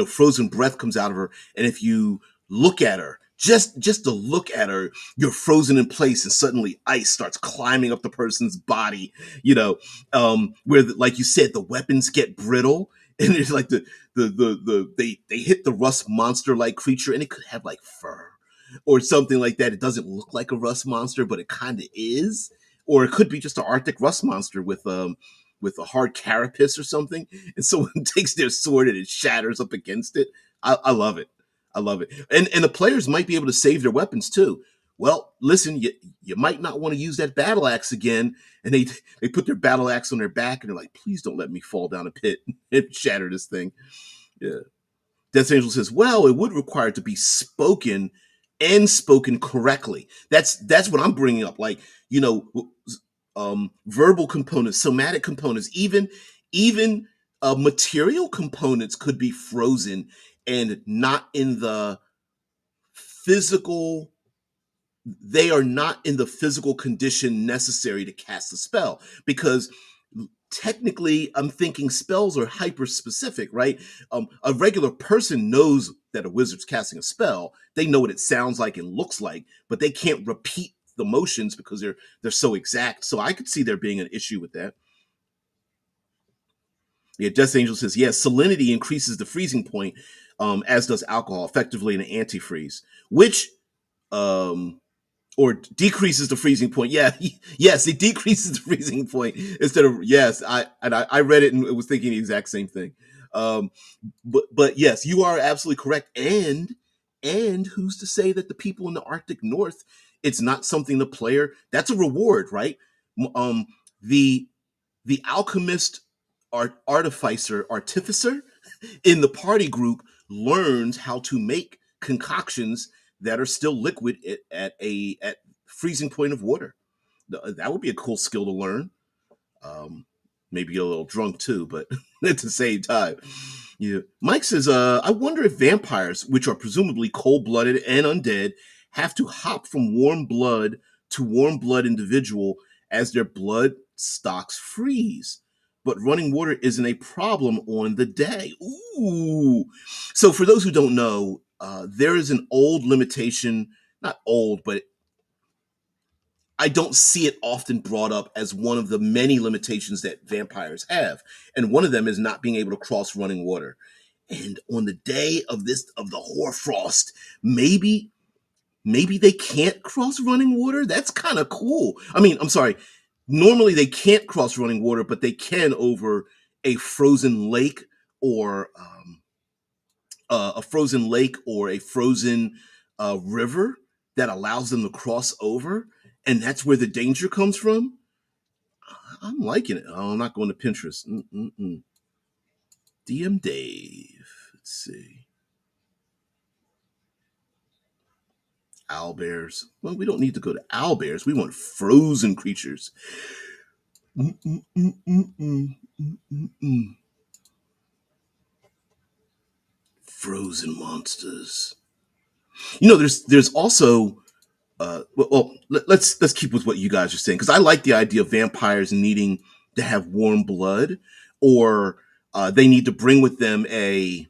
frozen breath comes out of her. And if you look at her, just to look at her, you're frozen in place, and suddenly ice starts climbing up the person's body. Where like you said, the weapons get brittle, and it's like they hit the rust monster like creature, and it could have like fur or something like that. It doesn't look like a rust monster, but it kind of is. Or it could be just an Arctic rust monster with a hard carapace or something, and someone takes their sword and it shatters up against it. I love it. I love it. And the players might be able to save their weapons too. Well, listen, you might not want to use that battle axe again. And they put their battle axe on their back, and they're like, please don't let me fall down a pit and shatter this thing. Yeah. Death Angel says, well, it would require it to be spoken and spoken correctly. That's what I'm bringing up. Like, verbal components, somatic components, even material components could be frozen and not in the physical. They are not in the physical condition necessary to cast a spell, because technically I'm thinking spells are hyper specific, right? A regular person knows that a wizard's casting a spell. They know what it sounds like and looks like, but they can't repeat the motions because they're so exact. So I could see there being an issue with that. Yeah, Death Angel says, yes, salinity increases the freezing point, as does alcohol, effectively an antifreeze, which or decreases the freezing point. Yeah, yes, it decreases the freezing point instead of yes. I read it and was thinking the exact same thing. Um, but yes, you are absolutely correct. And who's to say that the people in the Arctic North, it's not something the player, that's a reward, right? Um, the alchemist, artificer in the party group learns how to make concoctions that are still liquid at freezing point of water. That would be a cool skill to learn. Um, Maybe a little drunk too, but at the same time. Yeah. Mike says, I wonder if vampires, which are presumably cold-blooded and undead, have to hop from warm blood to warm blood individual as their blood stocks freeze. But running water isn't a problem on the day. Ooh. So for those who don't know, there is an old limitation, not old, but I don't see it often brought up as one of the many limitations that vampires have. And one of them is not being able to cross running water. And on the day of the hoarfrost, maybe they can't cross running water. That's kind of cool. I mean, I'm sorry. Normally they can't cross running water, but they can over a frozen lake or a frozen lake or a frozen river that allows them to cross over, and that's where the danger comes from. I'm liking it. Oh, I'm not going to Pinterest. DM Dave. Let's see. Owlbears. Well, we don't need to go to owlbears. We want frozen creatures. Frozen monsters. There's also let's keep with what you guys are saying, because I like the idea of vampires needing to have warm blood, or they need to bring with them a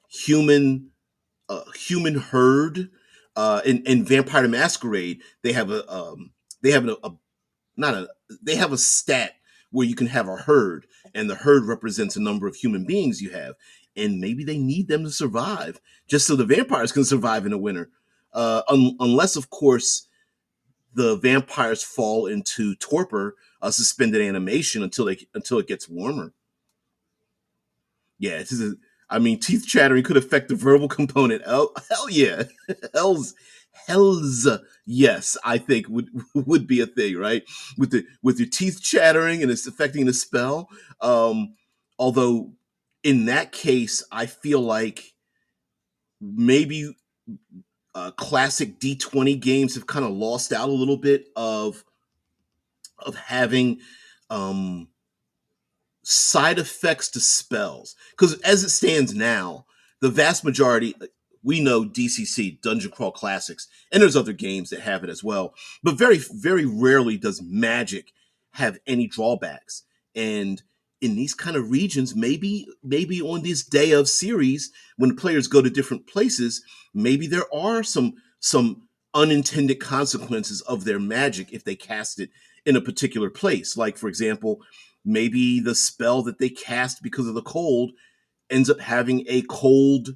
human human herd. In Vampire the Masquerade, they have a not a they have a stat where you can have a herd, and the herd represents a number of human beings you have, and maybe they need them to survive, just so the vampires can survive in the winter. Unless, of course, the vampires fall into torpor, suspended animation until it gets warmer. Yeah, I mean, teeth chattering could affect the verbal component. Oh, hell yeah, hell's yes, I think would be a thing, right? With your teeth chattering and it's affecting the spell. Although in that case, I feel like maybe classic D20 games have kind of lost out a little bit of having um side effects to spells, because as it stands now, the vast majority, we know DCC, Dungeon Crawl Classics, and there's other games that have it as well, but very very rarely does Magic have any drawbacks. And in these kind of regions, maybe on this day of series, when players go to different places, maybe there are some unintended consequences of their magic if they cast it in a particular place. Like, for example, maybe the spell that they cast because of the cold ends up having a cold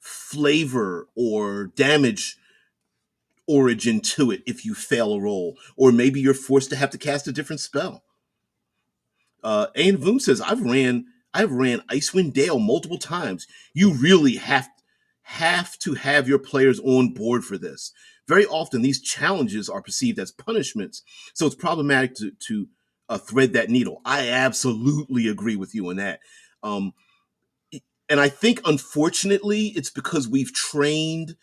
flavor or damage origin to it if you fail a roll, or maybe you're forced to have to cast a different spell. Ayn Voom says, I've ran Icewind Dale multiple times. You really have to have your players on board for this. Very often, these challenges are perceived as punishments, so it's problematic to thread that needle. I absolutely agree with you on that. Um, and I think, unfortunately, it's because we've trained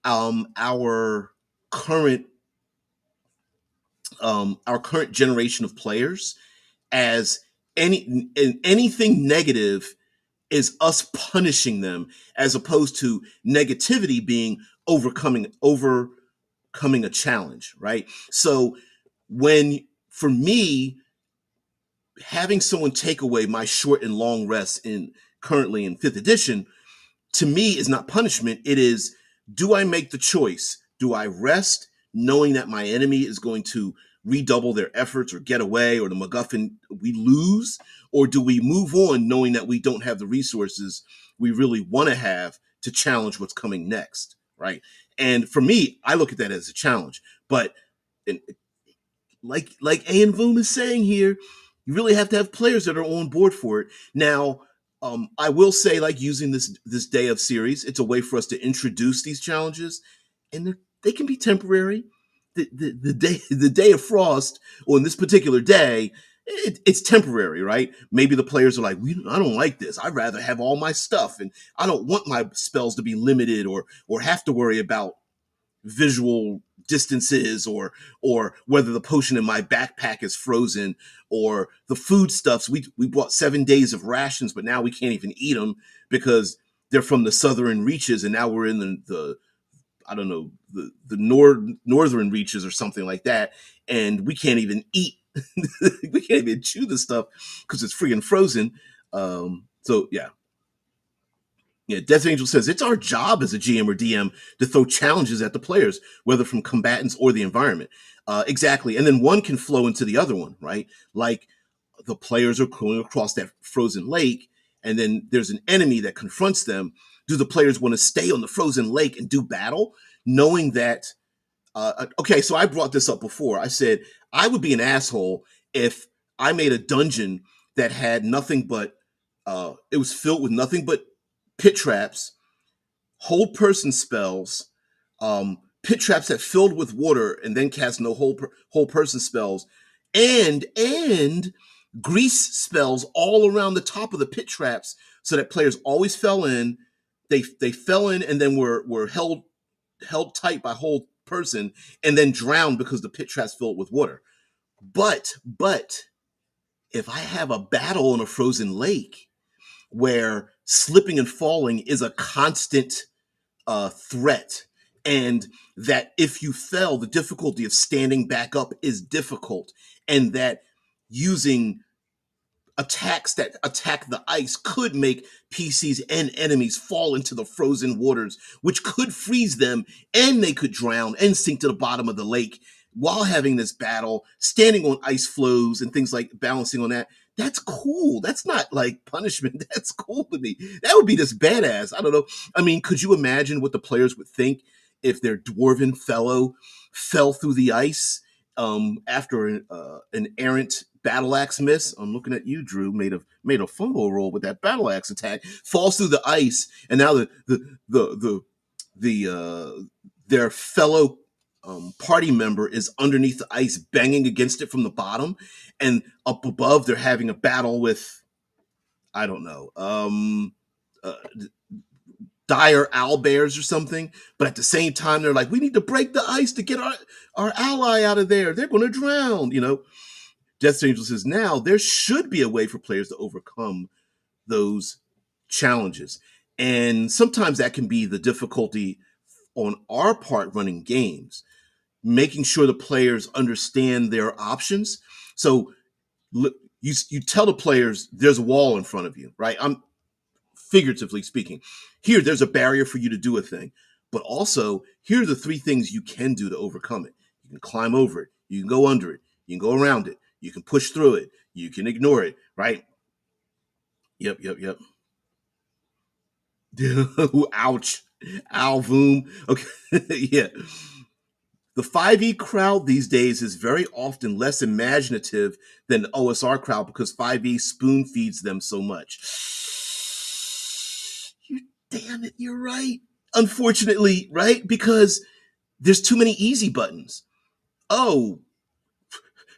our current our current generation of players as anything negative is us punishing them, as opposed to negativity being overcoming a challenge, right? So when, for me, having someone take away my short and long rests in currently in 5th edition, to me, is not punishment. It is, do I make the choice? Do I rest knowing that my enemy is going to redouble their efforts or get away, or the MacGuffin we lose? Or do we move on knowing that we don't have the resources we really want to have to challenge what's coming next, right? And for me, I look at that as a challenge. But in, like Ayn Voom is saying here, you really have to have players that are on board for it. Now, I will say, like, using this day of series, it's a way for us to introduce these challenges, and they can be temporary. The day of frost, or in this particular day, it's temporary, right? Maybe the players are like, I don't like this. I'd rather have all my stuff, and I don't want my spells to be limited, or have to worry about visual distances, or whether the potion in my backpack is frozen, or the foodstuffs. We bought 7 days of rations, but now we can't even eat them because they're from the southern reaches, and now we're in the I don't know, northern reaches or something like that, and we can't even eat. We can't even chew the stuff because it's freaking frozen. So yeah. Yeah, Death Angel says it's our job as a GM or DM to throw challenges at the players, whether from combatants or the environment. Exactly. And then one can flow into the other one, right? Like, the players are going across that frozen lake, and then there's an enemy that confronts them. Do the players want to stay on the frozen lake and do battle, knowing that? Okay, so I brought this up before. I said I would be an asshole if I made a dungeon that had nothing but It was filled with nothing but pit traps, hold person spells, pit traps that filled with water and then cast no whole person spells, and grease spells all around the top of the pit traps, so that players always fell in. They fell in and then were held tight by whole person and then drowned because the pit traps filled with water. But if I have a battle in a frozen lake where slipping and falling is a constant threat, and that if you fell, the difficulty of standing back up is difficult, and that using attacks that attack the ice could make PCs and enemies fall into the frozen waters, which could freeze them, and they could drown and sink to the bottom of the lake while having this battle, standing on ice floes and things like balancing on that. That's cool. That's not like punishment. That's cool to me. That would be just badass. I don't know. I mean, could you imagine what the players would think if their dwarven fellow fell through the ice after an errant battle axe miss? I'm looking at you, Drew. Made a fumble roll with that battle axe attack. Falls through the ice, and now their fellow party member is underneath the ice, banging against it from the bottom, and up above they're having a battle with, I don't know, uh, dire owl bears or something. But at the same time, they're like, we need to break the ice to get our ally out of there. They're going to drown, you know. Death Angel says, now there should be a way for players to overcome those challenges. And sometimes that can be the difficulty on our part running games, making sure the players understand their options. So you tell the players there's a wall in front of you, right? I'm figuratively speaking. Here, there's a barrier for you to do a thing. But also, here are the three things you can do to overcome it. You can climb over it. You can go under it. You can go around it. You can push through it. You can ignore it, right? Yep. Ouch. Ow, voom. Okay. Yeah. The 5e crowd these days is very often less imaginative than the OSR crowd because 5e spoon feeds them so much. You damn it, you're right. Unfortunately, right? Because there's too many easy buttons. Oh,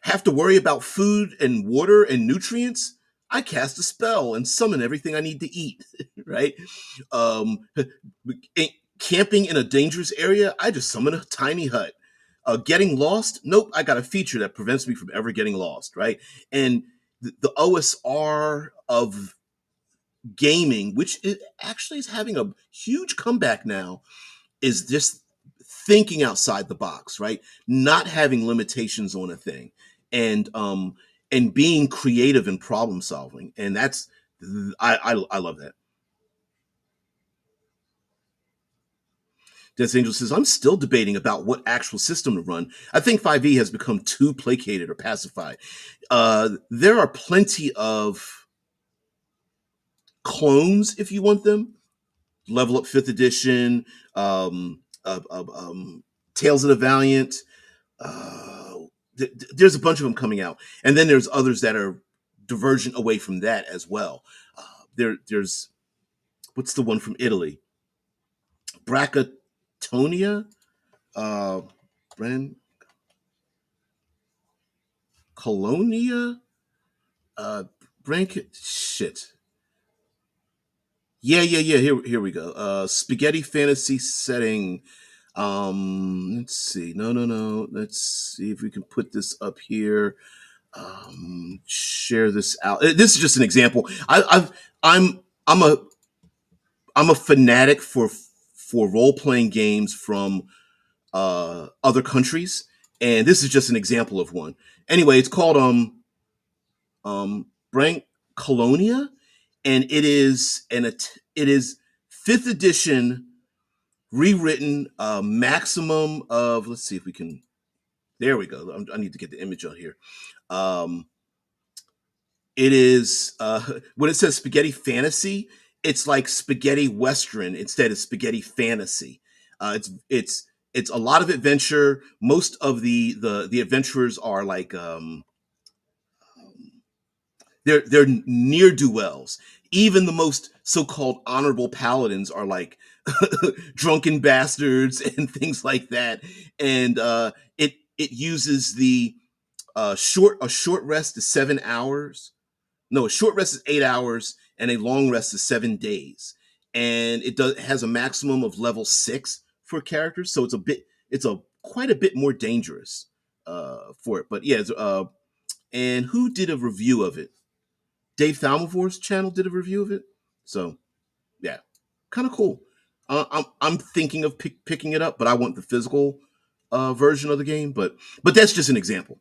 have to worry about food and water and nutrients? I cast a spell and summon everything I need to eat, right? Um, camping in a dangerous area? I just summon a tiny hut. Getting lost? Nope, I got a feature that prevents me from ever getting lost, right? And the OSR of gaming, which actually is having a huge comeback now, is just thinking outside the box, right? Not having limitations on a thing, and being creative in problem solving, and that's I love that. Death Angel says, I'm still debating about what actual system to run. I think 5e has become too placated or pacified. There are plenty of clones if you want them. Level Up 5th Edition, Tales of the Valiant. Uh, there's a bunch of them coming out. And then there's others that are divergent away from that as well. There's, what's the one from Italy? Bracatonia? Brand Colonia? Shit. Yeah. Here we go. Spaghetti fantasy setting. Let's see. No. Let's see if we can put this up here. Share this out. This is just an example. I'm a I'm a fanatic for role playing games from other countries, and this is just an example of one. Anyway, it's called Brank Colonia, and it is 5th edition rewritten, maximum of, let's see if we can, there we go. I need to get the image on here. It is when it says spaghetti fantasy, it's like spaghetti western instead of spaghetti fantasy. It's a lot of adventure. Most of the adventurers are like they're near do wells. even the most so-called honorable paladins are like drunken bastards and things like that. And it uses the short rest is 7 hours. No, a short rest is 8 hours, and a long rest is 7 days. And it has a maximum of level 6 for characters, so it's a quite a bit more dangerous for it. But yeah, and who did a review of it? Dave Thalmavor's channel did a review of it. So yeah, kind of cool. I'm thinking of picking it up, but I want the physical version of the game. But that's just an example.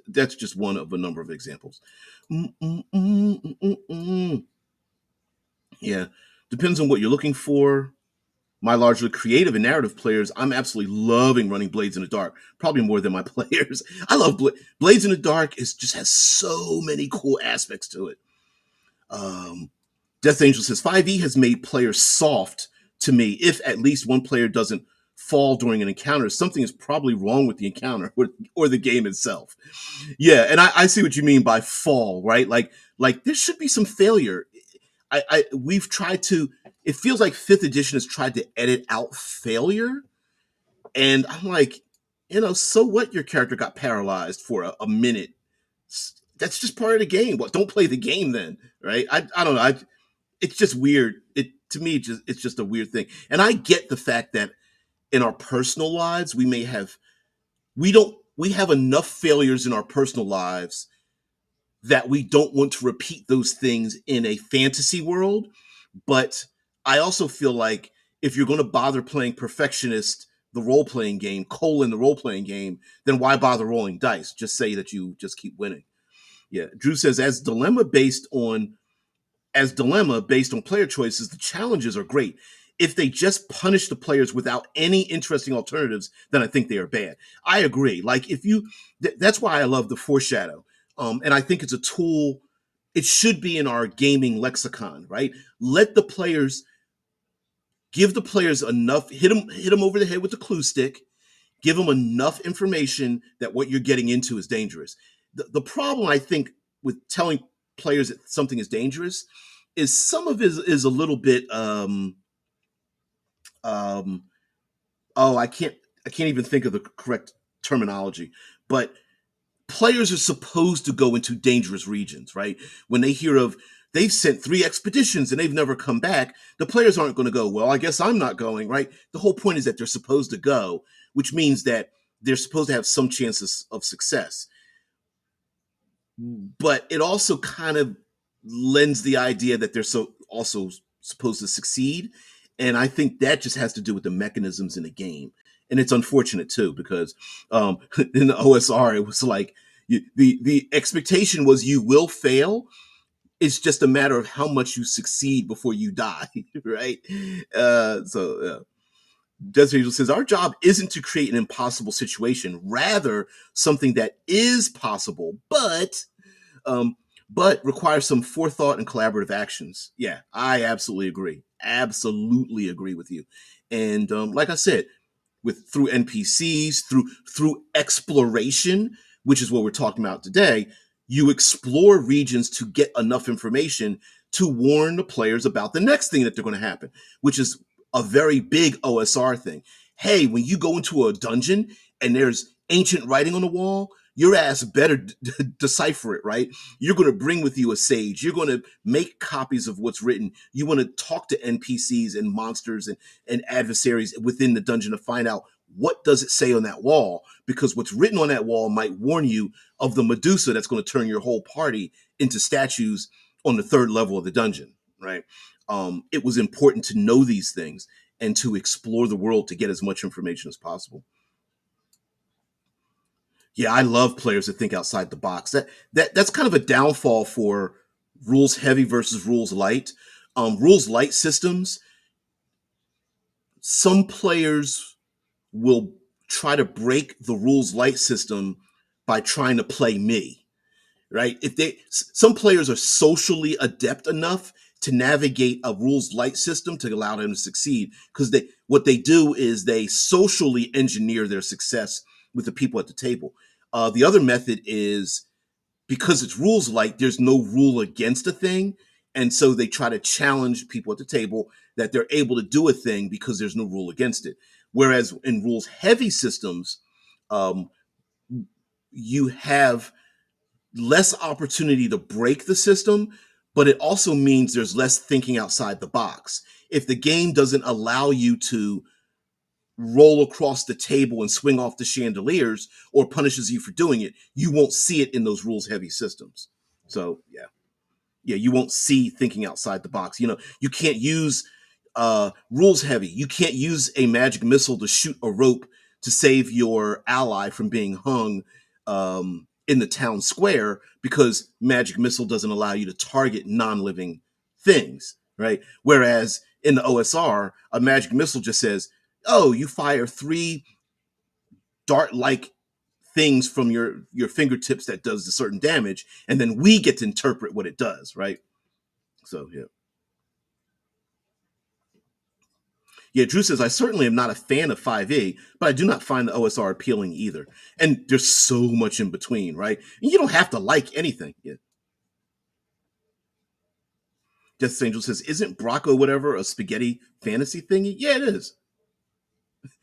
That's just one of a number of examples. Mm, mm, mm, mm, mm, mm. Yeah, depends on what you're looking for. My largely creative and narrative players, I'm absolutely loving running Blades in the Dark, probably more than my players. I love Blades in the Dark. It just has so many cool aspects to it. Um, Death Angel says 5e has made players soft to me. If at least one player doesn't fall during an encounter, something is probably wrong with the encounter or the game itself. Yeah, and I see what you mean by fall, right? Like there should be some failure. We've tried to. It feels like fifth edition has tried to edit out failure, and I'm like, so what? Your character got paralyzed for a minute. That's just part of the game. What? Don't play the game then, right? I don't know. It's just weird. It to me, it's just a weird thing. And I get the fact that in our personal lives, we have enough failures in our personal lives that we don't want to repeat those things in a fantasy world. But I also feel like if you're going to bother playing Perfectionist, the role playing game, the role playing game, then why bother rolling dice? Just say that you just keep winning. Yeah. Drew says, as dilemma based on player choices, the challenges are great. If they just punish the players without any interesting alternatives, then I think they are bad. I agree. Like that's why I love the foreshadow. And I think it's a tool. It should be in our gaming lexicon, right? Give the players enough, hit them over the head with the clue stick, give them enough information that what you're getting into is dangerous. The problem, I think, with telling players that something is dangerous is some of it is a little bit um oh I can't even think of the correct terminology, but players are supposed to go into dangerous regions, right? When they hear of they've sent 3 expeditions and they've never come back, the players aren't going to go, well, I guess I'm not going, right? The whole point is that they're supposed to go, which means that they're supposed to have some chances of success. But it also kind of lends the idea that they're also supposed to succeed, and I think that just has to do with the mechanisms in the game, and it's unfortunate too because in the OSR it was like the expectation was you will fail. It's just a matter of how much you succeed before you die, right? Desert Angel says our job isn't to create an impossible situation, rather something that is possible, um, but requires some forethought and collaborative actions. Yeah, I absolutely agree. Absolutely agree with you. And like I said, through NPCs, through exploration, which is what we're talking about today, you explore regions to get enough information to warn the players about the next thing that they're going to happen, which is a very big OSR thing. Hey, when you go into a dungeon and there's ancient writing on the wall, your ass better decipher it, right? You're going to bring with you a sage. You're going to make copies of what's written. You want to talk to NPCs and monsters and adversaries within the dungeon to find out what does it say on that wall, because what's written on that wall might warn you of the Medusa that's going to turn your whole party into statues on the 3rd level of the dungeon, right? It was important to know these things and to explore the world to get as much information as possible. Yeah, I love players that think outside the box. That's kind of a downfall for rules heavy versus rules light. Rules light systems, some players will try to break the rules light system by trying to play me, right? Some players are socially adept enough to navigate a rules light system to allow them to succeed, because what they do is they socially engineer their success with the people at the table. The other method is, because it's rules light, there's no rule against a thing, And so they try to challenge people at the table that they're able to do a thing because there's no rule against it. Whereas in rules heavy systems, um, you have less opportunity to break the system, but it also means there's less thinking outside the box. If the game doesn't allow you to roll across the table and swing off the chandeliers or punishes you for doing it, you won't see it in those rules heavy systems. So, yeah, you won't see thinking outside the box. You can't use rules heavy. You can't use a magic missile to shoot a rope to save your ally from being hung in the town square because magic missile doesn't allow you to target non-living things, right? Whereas in the OSR, a magic missile just says, "Oh, you fire 3 dart-like things from your fingertips that does a certain damage," and then we get to interpret what it does, right? So yeah. Yeah, Drew says, I certainly am not a fan of 5e, but I do not find the OSR appealing either. And there's so much in between, right? And you don't have to like anything. Yeah. Death Angel says, isn't Bracco whatever a spaghetti fantasy thingy? Yeah, it is.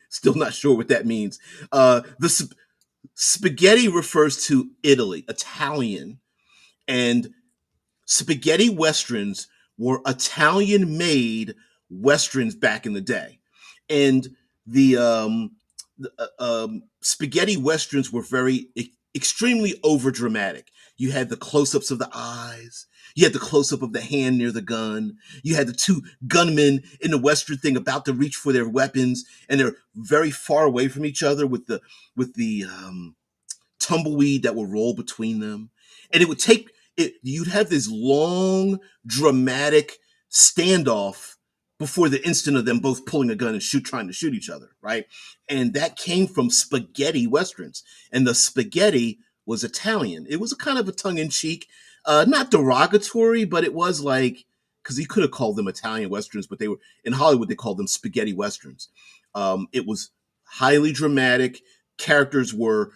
Still not sure what that means. The spaghetti refers to Italy, Italian, and spaghetti westerns were Italian made westerns back in the day. And the spaghetti westerns were extremely over dramatic. You had the close ups of the eyes. You had the close up of the hand near the gun. You had the 2 gunmen in the western thing about to reach for their weapons, and they're very far away from each other with the tumbleweed that would roll between them. And it would take it, you'd have this long, dramatic standoff before the instant of them both pulling a gun and trying to shoot each other, right? And that came from spaghetti westerns. And the spaghetti was Italian. It was a kind of a tongue-in-cheek, not derogatory, but it was like, because you could have called them Italian westerns, but they were in Hollywood, they called them spaghetti westerns. It was highly dramatic. Characters were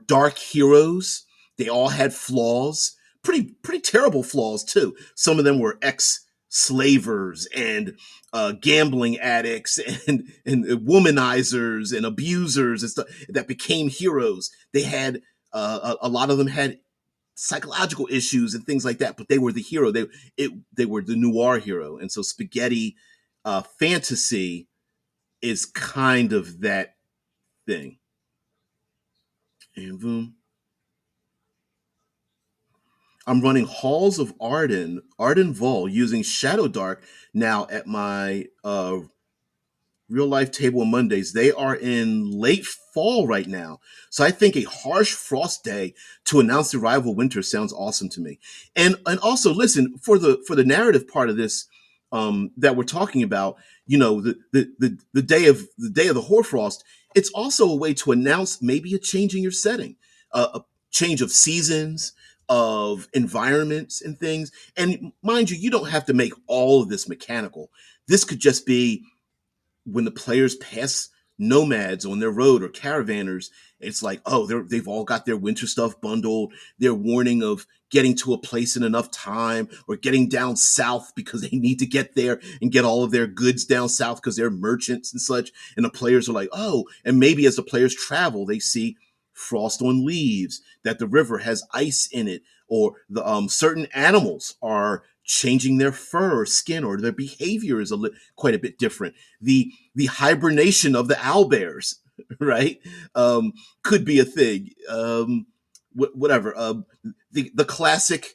dark heroes. They all had flaws, pretty terrible flaws too. Some of them were ex-slavers and gambling addicts and womanizers and abusers and stuff that became heroes. They had a lot of them had psychological issues and things like that, but they were the hero. They were the noir hero, and so spaghetti fantasy is kind of that thing. And boom. I'm running Halls of Arden Vol using Shadow Dark now at my real life table on Mondays. They are in late fall right now. So I think a harsh frost day to announce the arrival of winter sounds awesome to me. And also listen, for the narrative part of this that we're talking about, the day of the hoarfrost, it's also a way to announce maybe a change in your setting, a change of seasons, of environments and things. And mind you, you don't have to make all of this mechanical. This could just be when the players pass nomads on their road or caravanners, it's like, oh, they've all got their winter stuff bundled. They're warning of getting to a place in enough time or getting down south because they need to get there and get all of their goods down south because they're merchants and such. And the players are like, oh, and maybe as the players travel, they see frost on leaves, that the river has ice in it, or the certain animals are changing their fur or skin, or their behavior is quite a bit different. The hibernation of the owlbears, right, could be a thing. Whatever. The classic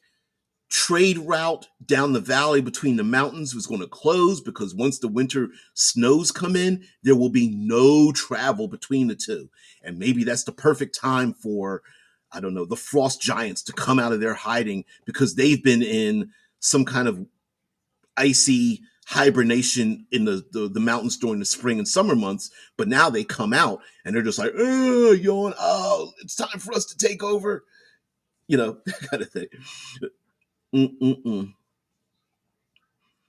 trade route down the valley between the mountains was going to close because once the winter snows come in, there will be no travel between the two. And maybe that's the perfect time for, I don't know, the frost giants to come out of their hiding because they've been in some kind of icy hibernation in the mountains during the spring and summer months. But now they come out and they're just like, oh, yawn, oh, it's time for us to take over. That kind of thing. Mm-mm-mm.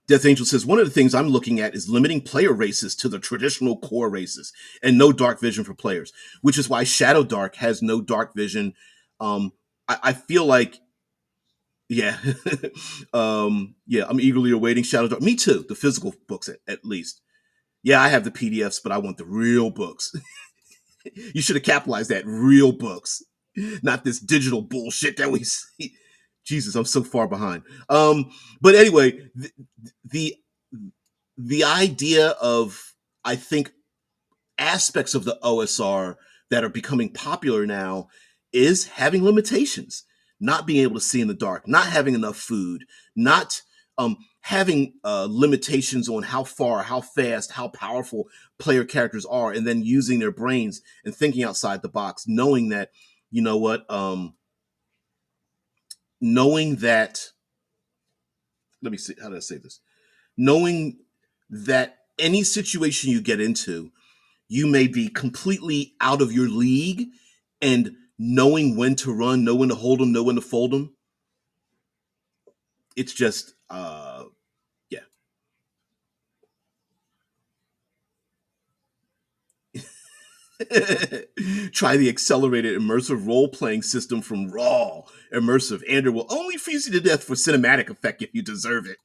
Death Angel says, one of the things I'm looking at is limiting player races to the traditional core races and no dark vision for players, which is why Shadow Dark has no dark vision. I feel like Yeah. Yeah, I'm eagerly awaiting Shadow Dark. Me too. The physical books, at least. Yeah, I have the PDFs, but I want the real books. You should have capitalized that, real books, not this digital bullshit that we see. Jesus, I'm so far behind. But anyway, the the idea of, I think, aspects of the OSR that are becoming popular now is having limitations, not being able to see in the dark, not having enough food, not having limitations on how far, how fast, how powerful player characters are, and then using their brains and thinking outside the box, knowing that, you know what, knowing that, let me see, how did I say this? Knowing that any situation you get into, you may be completely out of your league, and knowing when to run, know when to hold them, know when to fold them. It's just, yeah. Try the accelerated immersive role playing system from Raw. Immersive. Andrew will only freeze you to death for cinematic effect if you deserve it.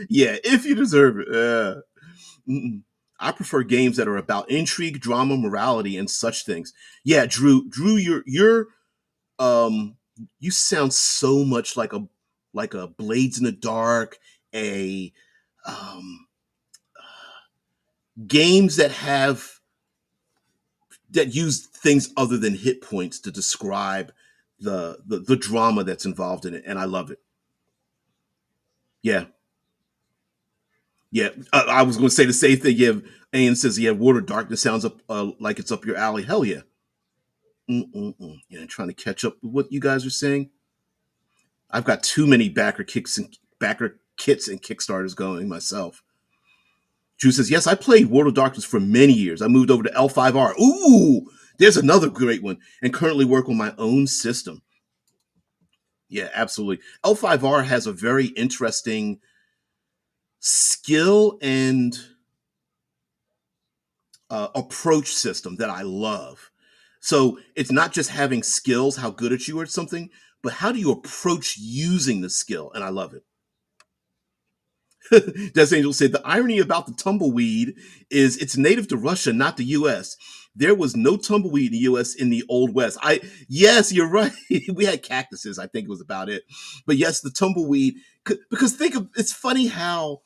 Yeah, if you deserve it. Mm-mm. I prefer games that are about intrigue, drama, morality, and such things. Yeah, Drew, you're um you sound so much like a Blades in the Dark, a um games that use things other than hit points to describe the drama that's involved in it, and I love it. Yeah, yeah. I was going to say the same thing. Yeah, Ian says, yeah, Water Darkness sounds up like it's up your alley. Hell yeah. Mm-mm-mm. Yeah, trying to catch up with what you guys are saying. I've got too many backer kits and Kickstarters going myself. Drew says, yes, I played World of Darkness for many years. I moved over to L5R. Ooh, there's another great one. And currently work on my own system. Yeah, absolutely. L5R has a very interesting skill and approach system that I love. So it's not just having skills, how good at you are at something, but how do you approach using the skill? And I love it. Death Angel said the irony about the tumbleweed is it's native to Russia, not the U.S. There was no tumbleweed in the U.S. in the Old West. Yes, you're right. We had cactuses. I think it was about it. But yes, the tumbleweed. Because think of, it's funny how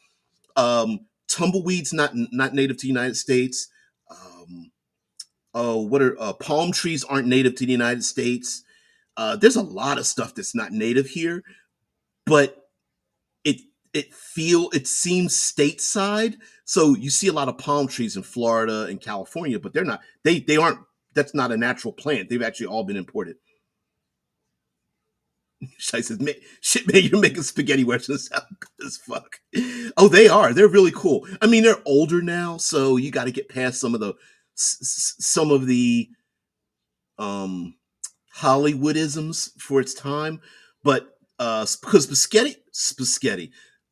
tumbleweeds not native to the United States. Um, oh, what are palm trees aren't native to the United States. There's a lot of stuff that's not native here, but it it seems stateside. So you see a lot of palm trees in Florida and California, but they're not they aren't, that's not a natural plant. They've actually all been imported. Shai says, man, shit, man, you're making spaghetti westerns sound good as fuck. Oh, they are. They're really cool. I mean, they're older now, so you got to get past some of the um Hollywoodisms for its time, but because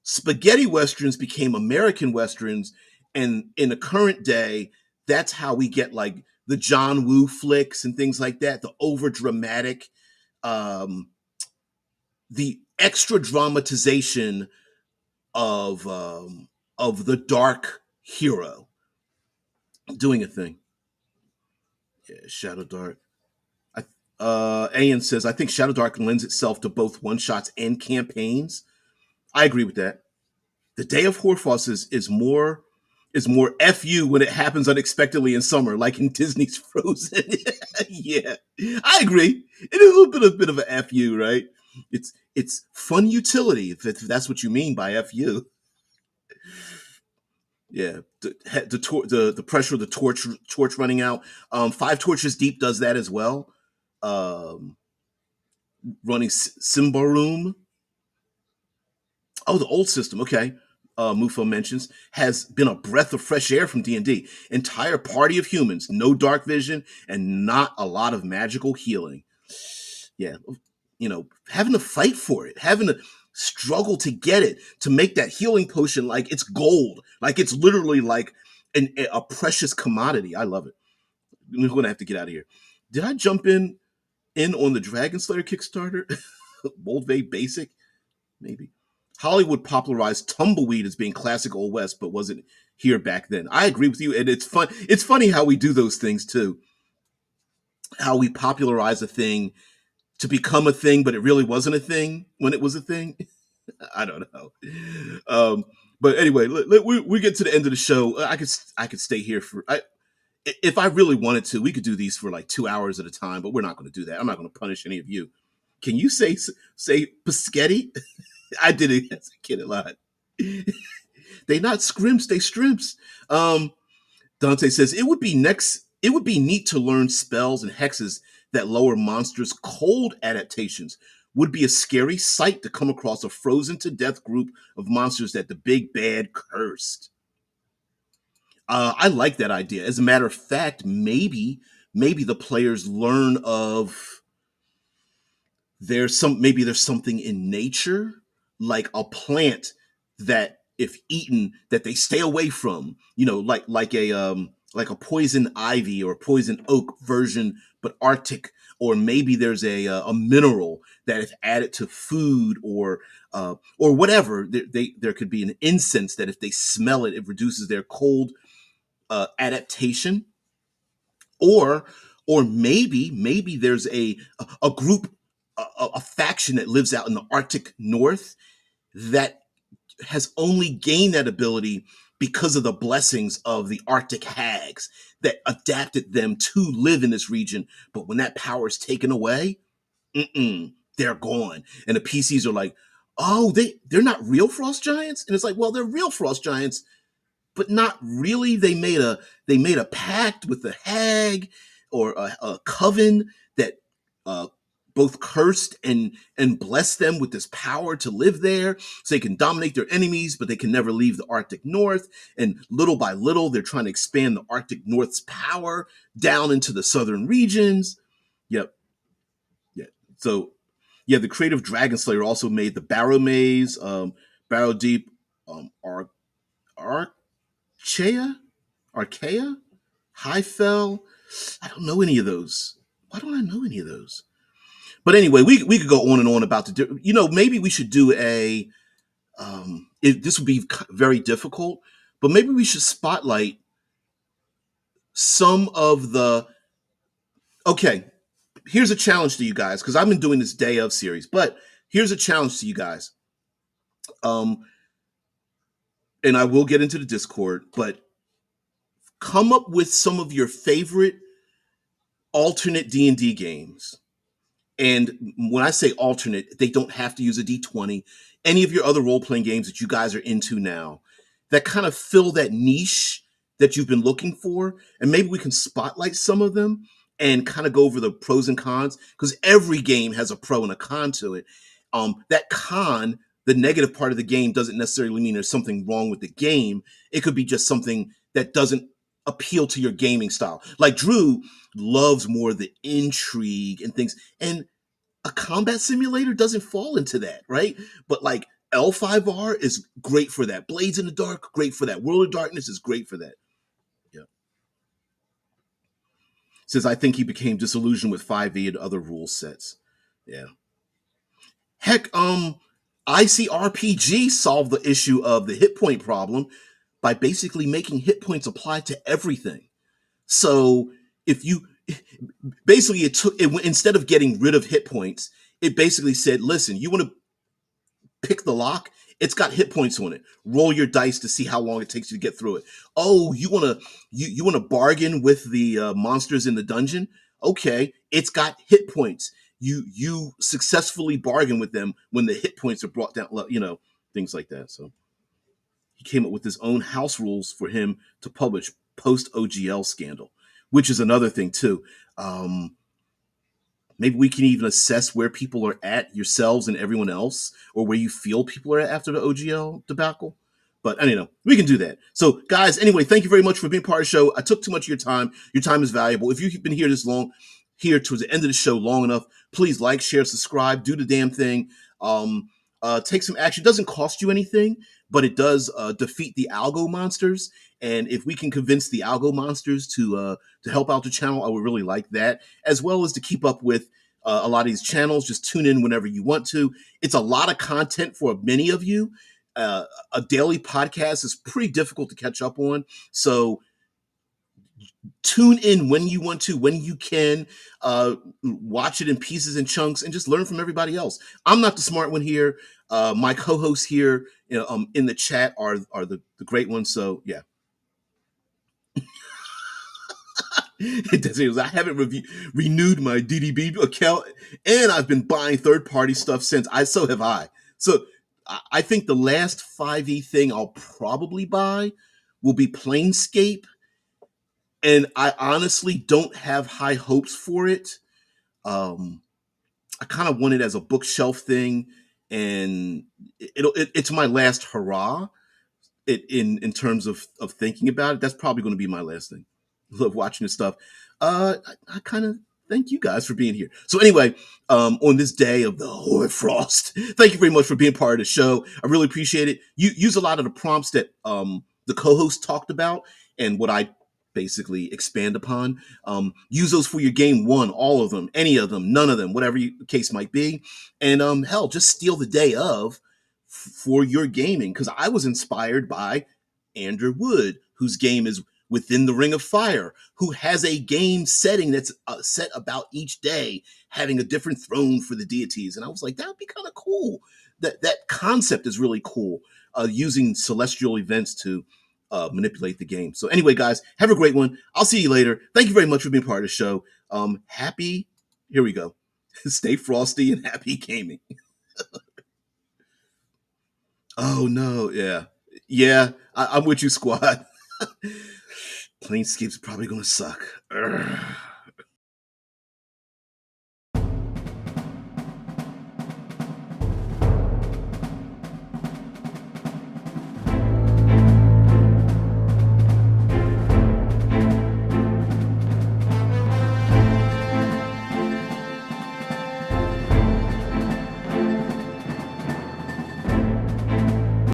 spaghetti westerns became American westerns, and in the current day, that's how we get like the John Woo flicks and things like that, the over dramatic, um, the extra dramatization of the dark hero doing a thing. Yeah, Shadow Dark. Ayan says, I think Shadow Dark lends itself to both one shots and campaigns. I agree with that. The Day of Hoarfrost is more fu when it happens unexpectedly in summer, like in Disney's Frozen. Yeah, I agree. It is a little bit of a fu, right? It's fun utility if that's what you mean by fu. Yeah, the pressure of the torch running out. Five Torches Deep does that as well. Um, Running Symbaroom. Oh, the old system. Okay. Mufo mentions has been a breath of fresh air from D&D. Entire party of humans, no dark vision, and not a lot of magical healing. Yeah, having to fight for it, having to struggle to get it, to make that healing potion like it's gold, like it's literally like a precious commodity. I love it. We're gonna have to get out of here. Did I jump in on the Dragon Slayer Kickstarter? Moldvay Basic. maybe. Hollywood popularized tumbleweed as being classic Old West, but wasn't here back then. I agree with you, and it's fun. It's funny how we do those things too. How we popularize a thing to become a thing, but it really wasn't a thing when it was a thing. I don't know. Um, but anyway, we get to the end of the show. I could stay here for. If I really wanted to, we could do these for like 2 hours at a time, but we're not going to do that. I'm not going to punish any of you. Can you say Paschetti? I did it as a kid a lot. They not scrimps, they strimps. Dante says it would be neat to learn spells and hexes that lower monsters' cold adaptations. Would be a scary sight to come across a frozen to death group of monsters that the big bad cursed. I like that idea. As a matter of fact, maybe the players learn of maybe there's something in nature, like a plant that if eaten that they stay away from, like a poison ivy or poison oak version, but arctic. Or maybe there's a mineral that if added to food or whatever, there could be an incense that if they smell it, it reduces their cold adaptation. or or maybe there's a group, a faction that lives out in the Arctic North that has only gained that ability because of the blessings of the Arctic hags that adapted them to live in this region. But when that power is taken away, they're gone. And the PCs are like, oh, they're not real frost giants. And it's like, well, they're real frost giants, but not really. They made a pact with the hag or a coven that uh, both cursed and blessed them with this power to live there, so they can dominate their enemies, but they can never leave the Arctic North. And little by little, they're trying to expand the Arctic North's power down into the southern regions. Yep, yeah. So yeah, the creative Dragon Slayer also made the Barrow Maze, Barrow Deep, Ar Archaea, Archaea, Highfell. I don't know any of those. Why don't I know any of those? But anyway, we could go on and on about maybe we should do this would be very difficult, but maybe we should spotlight some of the. Okay, here's a challenge to you guys because I've been doing this day of series, but here's a challenge to you guys. Um, and I will get into the Discord, but come up with some of your favorite alternate D&D games. And when I say alternate, they don't have to use a D20. Any of your other role-playing games that you guys are into now that kind of fill that niche that you've been looking for. And maybe we can spotlight some of them and kind of go over the pros and cons, because every game has a pro and a con to it. That con, the negative part of the game, doesn't necessarily mean there's something wrong with the game. It could be just something that doesn't appeal to your gaming style. Like Drew loves more the intrigue and things. And a combat simulator doesn't fall into that, right? But like L5R is great for that. Blades in the Dark, great for that. World of Darkness is great for that. Yeah. Says, I think he became disillusioned with 5e and other rule sets. Yeah. Heck, ICRPG solved the issue of the hit point problem by basically making hit points apply to everything. So if you basically instead of getting rid of hit points, it basically said, listen, you want to pick the lock, it's got hit points on it. Roll your dice to see how long it takes you to get through it. Oh, you want to bargain with the monsters in the dungeon? Okay, it's got hit points. You successfully bargain with them when the hit points are brought down. Things like that. So he came up with his own house rules for him to publish post OGL scandal, which is another thing too. Maybe we can even assess where people are at, yourselves and everyone else, or where you feel people are at after the OGL debacle. But anyway, we can do that. So, guys, anyway, thank you very much for being part of the show. I took too much of your time. Your time is valuable. If you've been here this long, here towards the end of the show long enough, please like, share, subscribe, do the damn thing. Take some action. It doesn't cost you anything, but it does defeat the algo monsters. And if we can convince the algo monsters to help out the channel, I would really like that, as well as to keep up with a lot of these channels. Just tune in whenever you want to. It's a lot of content for many of you. A daily podcast is pretty difficult to catch up on. So tune in when you want to, when you can. Watch it in pieces and chunks, and just learn from everybody else. I'm not the smart one here. My co-hosts here, in the chat are the great ones. So yeah. It does. I haven't renewed my DDB account, and I've been buying third-party stuff since. So have I. So I think the last 5e thing I'll probably buy will be Planescape, and I honestly don't have high hopes for it. Um, I kind of want it as a bookshelf thing, and it's my last hurrah. In terms of thinking about it, that's probably going to be my last thing. Love watching this stuff. I kind of thank you guys for being here. So anyway, on this day of the Hoar Frost, thank you very much for being part of the show. I really appreciate it. You use a lot of the prompts that the co-host talked about, and what I basically expand upon. Use those for your game one, all of them, any of them, none of them, whatever the case might be. And hell, just steal the day of for your gaming, because I was inspired by Andrew Wood, whose game is Within the Ring of Fire, who has a game setting that's set about each day having a different throne for the deities. And I was like, that would be kind of cool. That concept is really cool, using celestial events to manipulate the game. So anyway, guys, have a great one. I'll see you later. Thank you very much for being part of the show. Here we go. Stay frosty and happy gaming. Oh no, yeah. Yeah, I'm with you, squad. Planescape's probably gonna suck. Urgh.